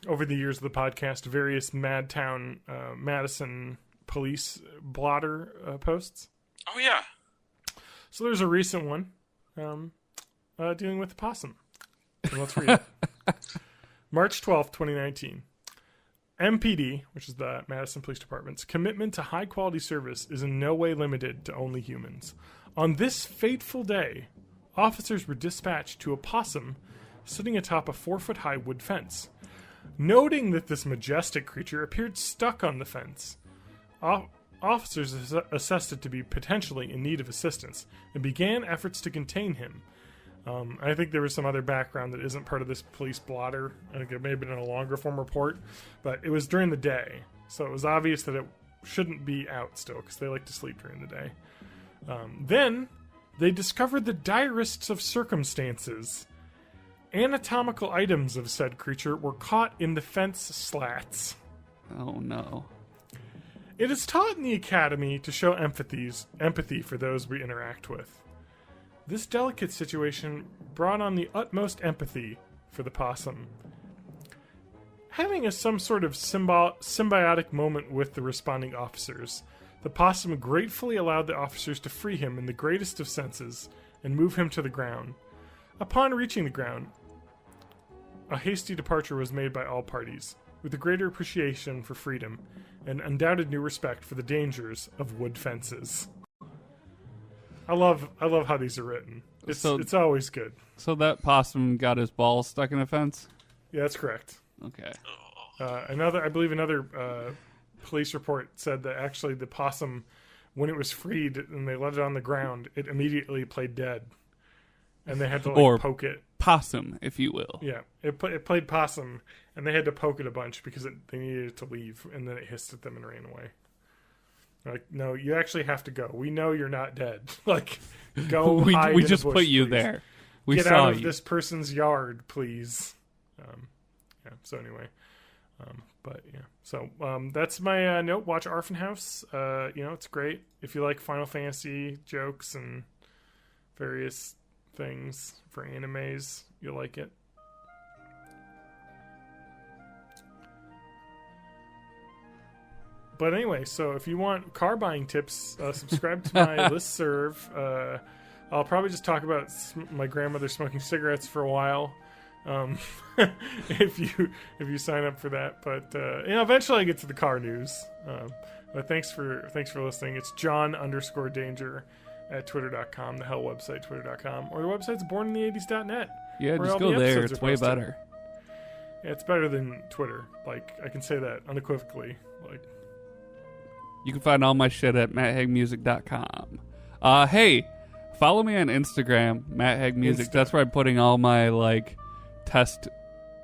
over the years of the podcast. Various Madtown, Madison police blotter posts. Oh yeah. So there's a recent one dealing with Opossum. So let's read it. March 12th, 2019. MPD, which is the Madison Police Department's commitment to high-quality service is in no way limited to only humans. On this fateful day, officers were dispatched to Opossum sitting atop a 4-foot-high wood fence. Noting that this majestic creature appeared stuck on the fence, officers assessed it to be potentially in need of assistance and began efforts to contain him. I think there was some other background that isn't part of this police blotter. I think it may have been in a longer form report, but it was during the day, so it was obvious that shouldn't be out still because they like to sleep during the day. Then they discovered the direst of circumstances. Anatomical items of said creature were caught in the fence slats. Oh no. It is taught in the academy to show empathy for those we interact with. This delicate situation brought on the utmost empathy for the possum. Having some sort of symbiotic moment with the responding officers, the possum gratefully allowed the officers to free him in the greatest of senses and move him to the ground. Upon reaching the ground, a hasty departure was made by all parties, with a greater appreciation for freedom and undoubted new respect for the dangers of wood fences. I love how these are written. It's always good. So that possum got his balls stuck in a fence? Yeah, that's correct. Okay. I believe another police report said that actually the possum, when it was freed and they let it on the ground, it immediately played dead, and they had to poke it. Possum, if you will. Yeah, it played possum, and they had to poke it a bunch because they needed it to leave, and then it hissed at them and ran away. Like, no, you actually have to go. We know you're not dead. Like, go hide we in just the bush, put you please. there. We Get saw out of you. this person's yard, please. Yeah. So anyway, but yeah. So that's my note. Watch Orphan House. It's great if you like Final Fantasy jokes and various things for animes. You'll like it. But anyway, so if you want car buying tips, subscribe to my listserv. I'll probably just talk about my grandmother smoking cigarettes for a while, if you sign up for that. But eventually I get to the car news. But thanks for listening. It's John_Danger at twitter.com, the hell website twitter.com, or the website's bornintheeighties.net. Yeah, where just all go the there. episodes It's are way posted. better. Yeah, it's better than Twitter. Like, I can say that unequivocally. Like, You can find all my shit at matthagmusic.com. Hey, follow me on Instagram, matthagmusic. Insta. That's where I'm putting all my test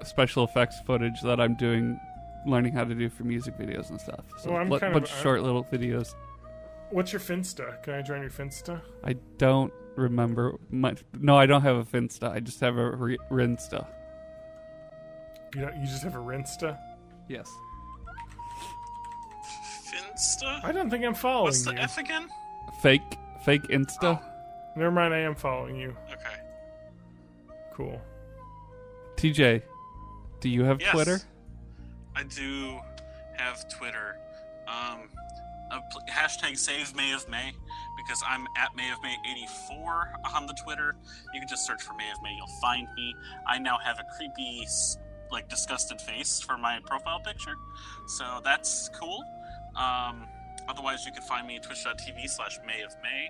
special effects footage that I'm doing, learning how to do for music videos and stuff. So Well, I'm a kind bunch of- of short little videos. what's your Finsta? Can I join your Finsta? I don't remember much. No, I don't have a Finsta. I just have a Rinsta. You just have a Rinsta? Yes. Finsta? I don't think I'm following What's the you. F again? Fake Insta. Never mind, I am following you. Okay. Cool. TJ, do you have Yes. Twitter? I do have Twitter. Hashtag Save May of May, because I'm at May of May 84 on the Twitter. You can just search for May of May, you'll find me. I now have a creepy, disgusted face for my profile picture, so that's cool. Otherwise, you can find me at twitch.tv/May of May.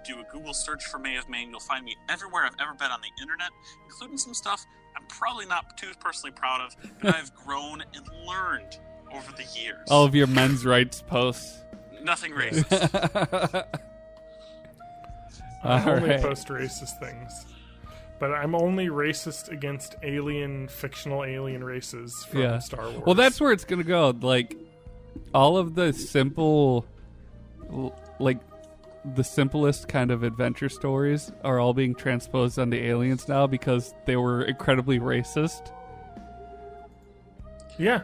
Do a Google search for May of May, and you'll find me everywhere I've ever been on the internet, including some stuff I'm probably not too personally proud of, but I've grown and learned over the years. All of your men's rights posts. Nothing racist. I only Alright. post racist things. But I'm only racist against fictional alien races from Star Wars. Well, that's where it's gonna go. Like, all of the simple, the simplest kind of adventure stories are all being transposed onto aliens now because they were incredibly racist. Yeah.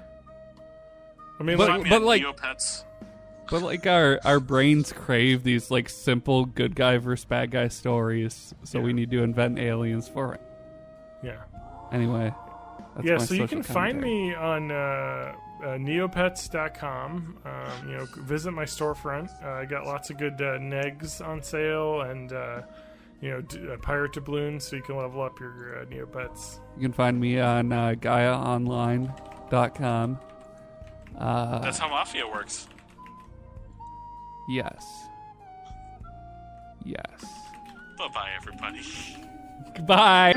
I mean, But- Find me but at like- Neopets. But our brains crave these simple good guy versus bad guy stories, so we need to invent aliens for it. yeah. Anyway, that's Yeah, my so you social can find commentary. me on neopets.com. Visit my storefront. I got lots of good negs on sale and pirate doubloons, so you can level up your Neopets. You can find me on GaiaOnline.com. That's how Mafia works. Yes. Bye-bye, everybody. Goodbye.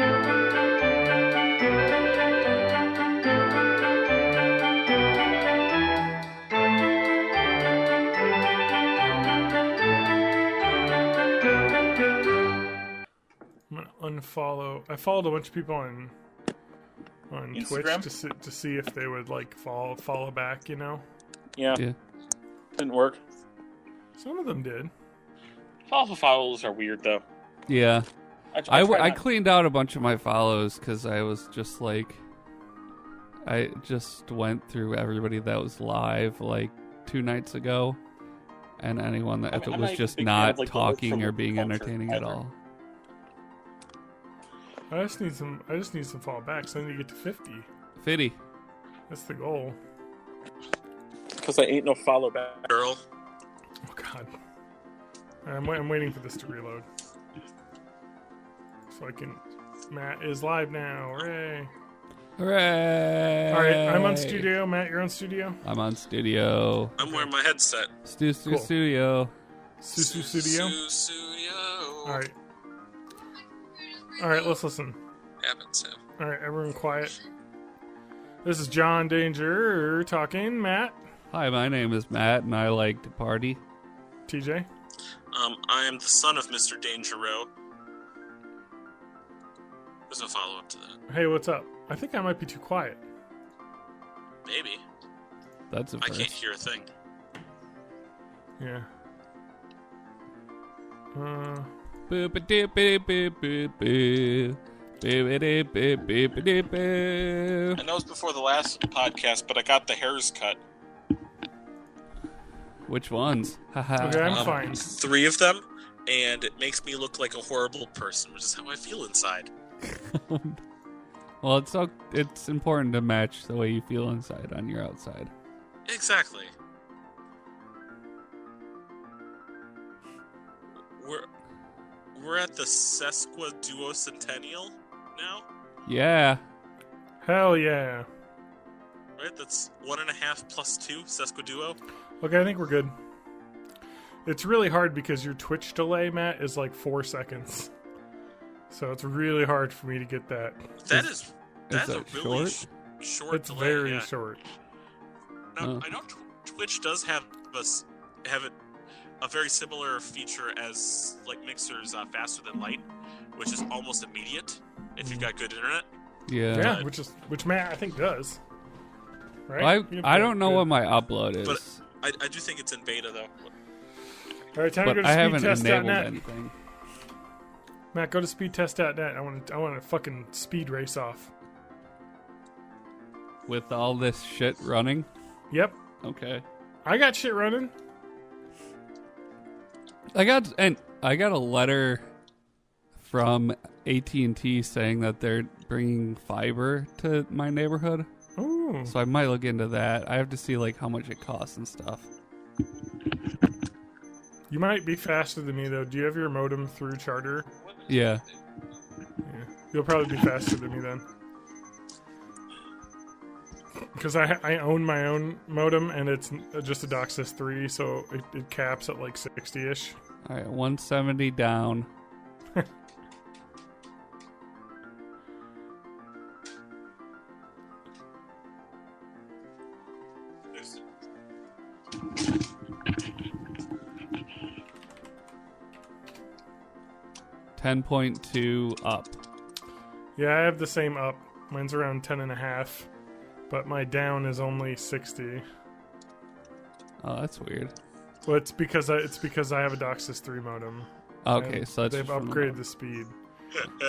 I'm gonna unfollow. I followed a bunch of people on Instagram? Twitch to see if they would follow back. Yeah. Yeah. Didn't work. Some of them did. Follows are weird, though. Yeah. I I cleaned out a bunch of my follows because I was just like, I just went through everybody that was live like 2 nights ago, and anyone that I'm was not just even a big fan not of, like, the talking look or from being culture entertaining at either. all. I just need some fall back, so I need to get to 50. Fitty. That's the goal. Because I ain't no follow back girl. Oh god. I'm waiting for this to reload. So I can. Matt is live now. Hooray! Hooray! All right, I'm on studio. Matt, you're on studio. I'm on studio. I'm wearing my headset. Cool. Studio. Susu studio. Studio. All right. All right, let's listen. Happens. All right, everyone quiet. This is John Danger talking. Matt, Hi, my name is Matt, and I like to party. TJ. I am the son of Mr. Dangerow. There's no follow-up to that. Hey, what's up? I think I might be too quiet. Maybe. That's a I can't first. hear a thing. Yeah. Boop-a-doop-a-doop-a-doop-boo. Boop-a-doop-a-doop-a-doop-boo. I know it's before the last podcast, but I got the hairs cut. Which ones? Haha. Okay, I'm fine. 3 of them, and it makes me look like a horrible person, which is how I feel inside. Well, it's important to match the way you feel inside on your outside. Exactly. We're at the Sesquiduocentennial now, Yeah. Hell yeah. right? That's 1.5 plus 2 Sesquiduo. Okay, I think we're good. It's really hard because your Twitch delay, Matt, is like 4 seconds. So it's really hard for me to get that. That's that a really short? short It's delay. very yeah. short. Now, I know Twitch does have a very similar feature as like Mixer's faster than light, which is almost immediate if you've got good internet. Yeah. Yeah, which Matt I think does. Right? I don't know Good. what my upload is, But I do think it's in beta though. All right, time but to go I to haven't enabled speedtest.net. anything. Matt, go to speedtest.net. I want to fucking speed race off. With all this shit running? Yep, Okay. I got shit running. I got a letter from AT&T saying that they're bringing fiber to my neighborhood. Ooh. So I might look into that. I have to see like how much it costs and stuff. You might be faster than me though. Do you have your modem through Charter? Yeah. Yeah. You'll probably be faster than me then. Because I own my own modem and it's just a DOCSIS 3, so it caps at like 60-ish. All right, 170 down. There's 10.2 up. Yeah, I have the same up. Mine's around 10.5, but my down is only 60. Oh, that's weird. Well, it's because I have a DOCSIS 3 modem. Okay, And so that's they've just from the upgraded the speed.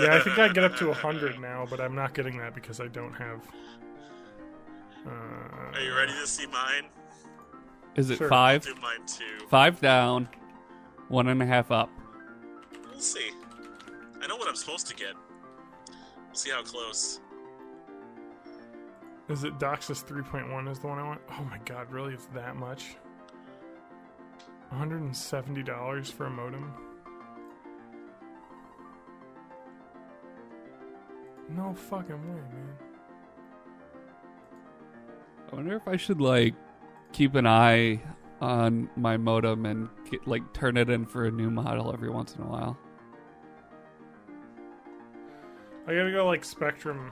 Yeah, I think I get up to 100 now, but I'm not getting that because I don't have. Are you ready to see mine? Is it Sure. 5? Do mine too. 5 down, 1.5 up. We'll see. I know what I'm supposed to get. We'll see how close. Is it DOCSIS 3.1 is the one I want? Oh my god, really? It's that much? $170 for a modem? No fucking way, man. I wonder if I should like keep an eye on my modem and turn it in for a new model every once in a while. I gotta go like Spectrum.net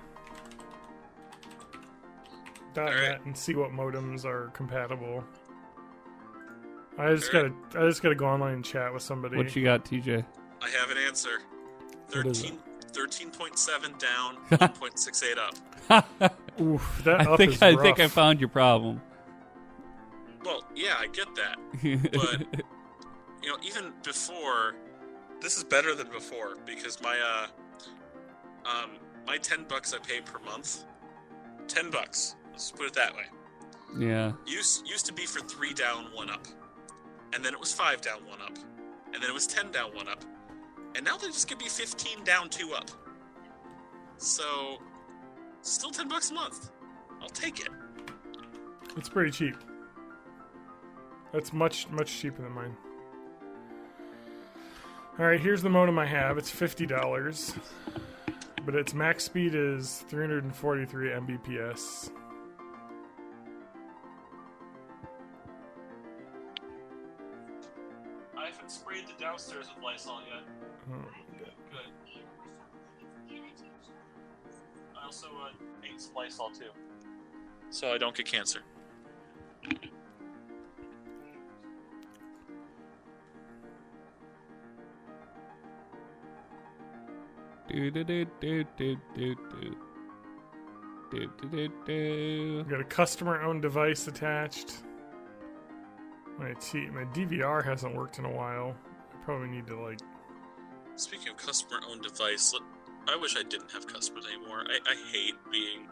Alright. and see what modems are compatible. I just gotta go online and chat with somebody. What you got, TJ? I have an answer. What is it? 13.7 down, 1.68 up. Oof, that I up think is I rough. think I found your problem. Well, yeah, I get that. But, even before, this is better than before because my $10 I pay per month, $10. Let's put it that way. Yeah. Used to be for 3 down, 1 up, and then it was 5 down, 1 up, and then it was 10 down, 1 up, and now they're just gonna be 15 down, 2 up. So, still $10 a month. I'll take it. It's pretty cheap. That's much cheaper than mine. Alright, here's the modem I have. It's $50. But its max speed is 343 Mbps. I haven't sprayed the downstairs with Lysol yet. Oh, Good. I also ate some Lysol too. So I don't get cancer. Got a customer-owned device attached. My DVR hasn't worked in a while. I probably need to Speaking of customer-owned device, I wish I didn't have customers anymore. I hate being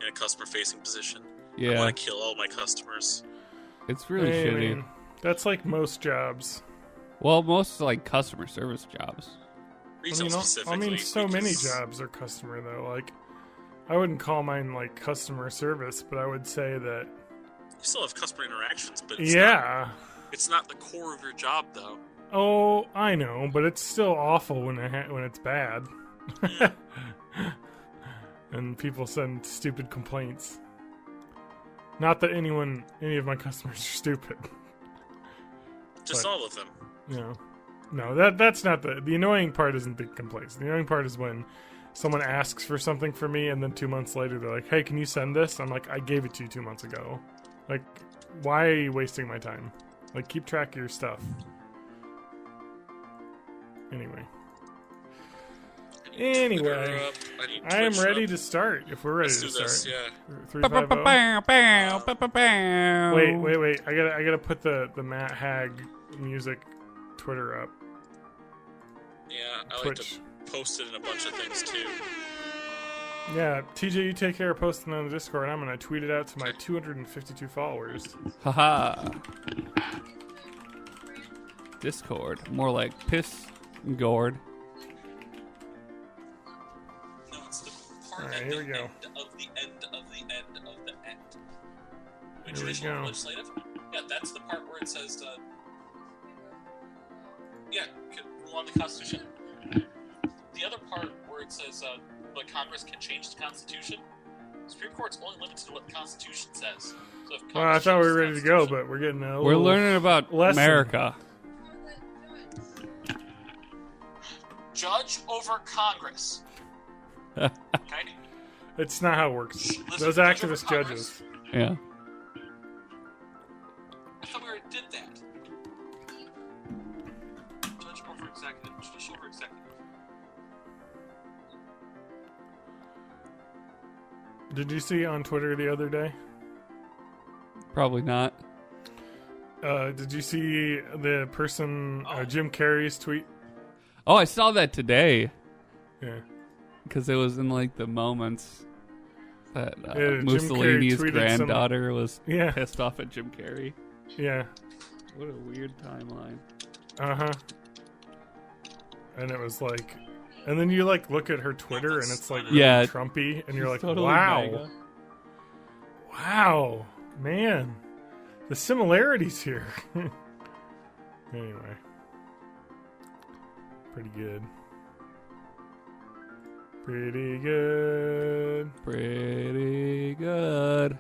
in a customer-facing position. Yeah. I want to kill all my customers. It's really shitty. Man, that's like most jobs. Well, most customer service jobs. Retail specifically. So many because- jobs are customer though. I wouldn't call mine customer service, but I would say that. You still have customer interactions, but it's it's not the core of your job, though. Oh, I know, but it's still awful when it's bad. And people send stupid complaints. Not that any of my customers are stupid. Just But, all of them. No, that's not the annoying part. Isn't the complaints. The annoying part is when someone asks for something from me, and then 2 months later they're like, "Hey, can you send this?" I'm like, "I gave it to you 2 months ago. Why are you wasting my time? Keep track of your stuff." Anyway, I am ready to start. If we're ready Let's to do start, this, yeah. 350. Wait! I gotta put the Matt Hag music Twitter up. Yeah, I Twitch. like to post it in a bunch of things, too. Yeah, TJ, you take care of posting on the Discord. I'm gonna tweet it out to my 252 followers. Haha. Discord. More like piss and gourd. No, it's the part Alright, at here we the go. end of the end of the end of the end. Here we Traditional go. legislative? Yeah, that's the part where it says, rule on the Constitution. The other part where it says, but Congress can change the Constitution. The Supreme Court's only limited to what the Constitution says. So if Well, I Congress thought we changes were the ready to go, Constitution- but we're getting a We're little learning about lesson. America. Judge over Congress. Okay? It's not how it works. Listen, Those judge over activist Congress. judges. Yeah. I thought we already did that. Judge over executive. Judicial over executive. Did you see on Twitter the other day? Probably not. Did you see the person, Jim Carrey's tweet? Oh, I saw that today. Yeah. Because it was in the moments that Jim Mussolini's Carrey tweeted granddaughter was Yeah. pissed off at Jim Carrey. Yeah. What a weird timeline. Uh-huh. And it was and then you look at her Twitter and it's really Yeah. Trumpy, and you're like, Totally wow. mega. Wow. Man. The similarities here. Anyway. Pretty good. Pretty good. Pretty good.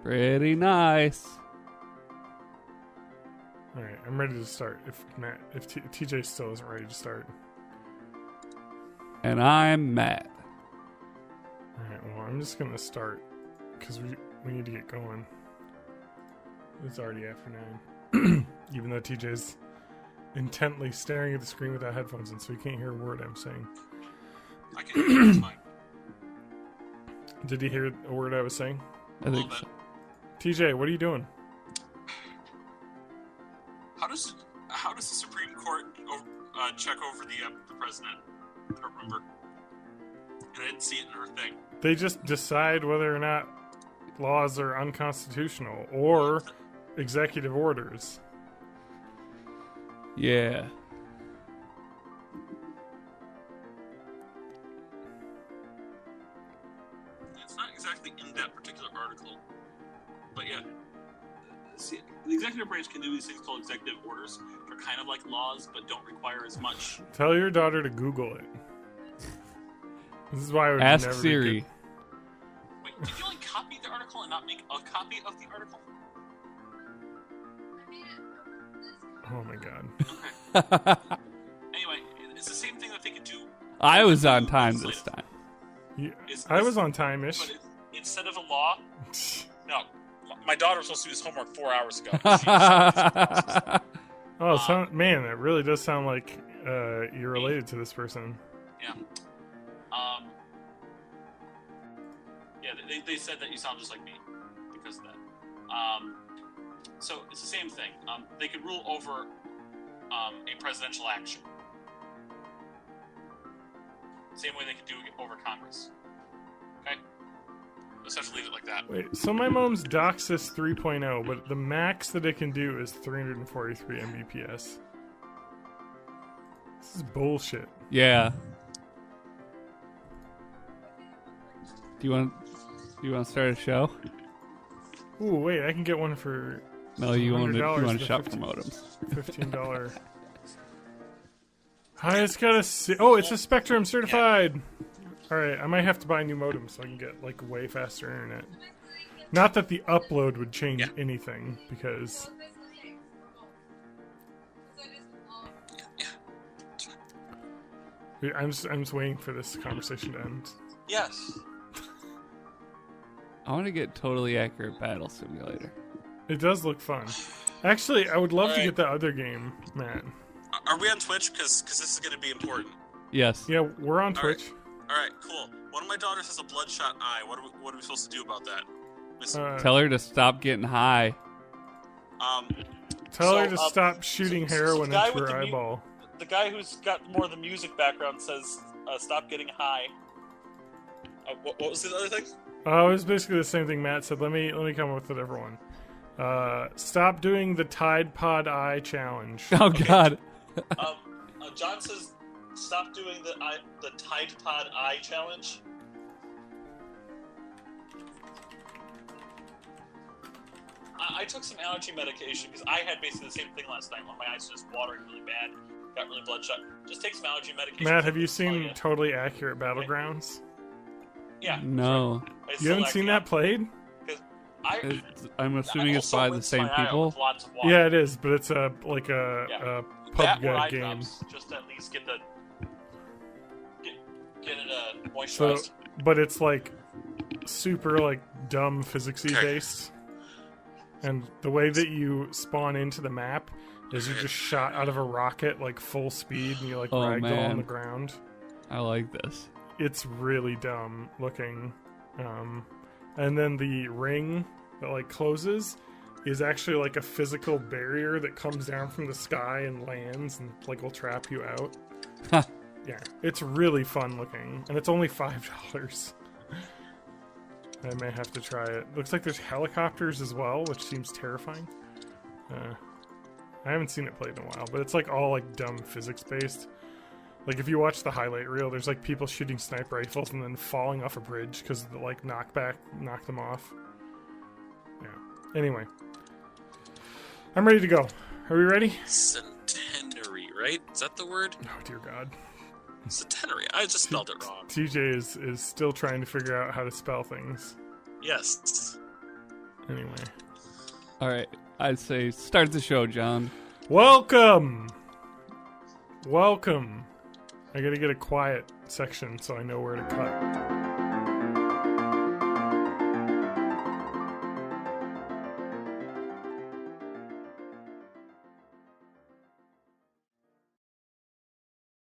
Pretty nice. Alright, I'm ready to start. If TJ still isn't ready to start. And I'm Matt. Alright, well, I'm just gonna start. Because we need to get going. It's already after 9. Even though TJ's intently staring at the screen without headphones in, so he can't hear a word I'm saying. I can hear it, it's fine. Did he hear a word I was saying? I think little so. TJ, what are you doing? how does the Supreme Court check over the president? I don't remember. And I didn't see it in her thing. They just decide whether or not laws are unconstitutional or executive orders. Yeah. It's not exactly in that particular article, but yeah. See, the executive branch can do these things called executive orders. They're kind of like laws, but don't require as much. Tell your daughter to Google it. This is why I would Ask never be Siri. good. Wait, did you only copy the article and not make a copy of the article? Oh my god. Anyway, it's the same thing that they could do. I was on time this time. Yeah, I was on time-ish. But instead of a law, no. My daughter was supposed to do this homework 4 hours ago. Man, that really does sound like you're related to this person. Yeah. Yeah, they said that you sound just like me because of that. So it's the same thing. They could rule over a presidential action. Same way they could do it over Congress. Okay? Essentially leave it like that. Wait, so my mom's DOCSIS 3.0, but the max that it can do is 343 Mbps. This is bullshit. Yeah. Do you want to start a show? Ooh, wait, I can get one for No, you want $100 to shop for modems. $15. I just gotta see. Oh, it's a Spectrum certified. All right, I might have to buy a new modem so I can get like way faster internet. Not that the upload would change anything because. I'm just waiting for this conversation to end. Yes. I want to get totally accurate battle simulator. It does look fun. Actually, I would love to Alright. get the other game, Matt. Are we on Twitch? Because this is going to be important. Yes. Yeah, we're on Twitch. All right, cool. One of my daughters has a bloodshot eye. What are we supposed to do about that? Miss- Tell her to stop getting high. Tell her to stop shooting heroin the guy into with her the eyeball. The guy who's got more of the music background says, "Stop getting high." what was the other thing? It was basically the same thing Matt said. Let me come up with a different one. Stop doing the Tide Pod Eye challenge. Oh God. John says, "Stop doing the Tide Pod Eye challenge." I took some allergy medication because I had basically the same thing last night when my eyes were just watering really bad, got really bloodshot. Just take some allergy medication. Matt, have you seen Totally Accurate Battlegrounds? Yeah. No. It's You haven't seen that played? I'm assuming it's by the same people. Yeah, it is, but it's a that or PUBG eye game. drops, just to at least get it moisturized. So, but it's like super like dumb physicsy based, and the way that you spawn into the map is you're just shot out of a rocket like full speed, and you like ragdoll on the ground. I like this. It's really dumb looking, and then the ring that like closes is actually like a physical barrier that comes down from the sky and lands and like will trap you out. Yeah, it's really fun looking, and it's only $5. I may have to try it. Looks like there's helicopters as well, which seems terrifying. I haven't seen it played in a while, but it's like all like dumb physics based. Like if you watch the highlight reel, there's like people shooting sniper rifles and then falling off a bridge because the like knockback knocked them off. Yeah. Anyway, I'm ready to go. Are we ready? Centenary, right? Is that the word? Oh dear God. Centenary. I just spelled it wrong. TJ is still trying to figure out how to spell things. Yes. Anyway. All right. I'd say start the show, John. Welcome! I gotta get a quiet section so I know where to cut.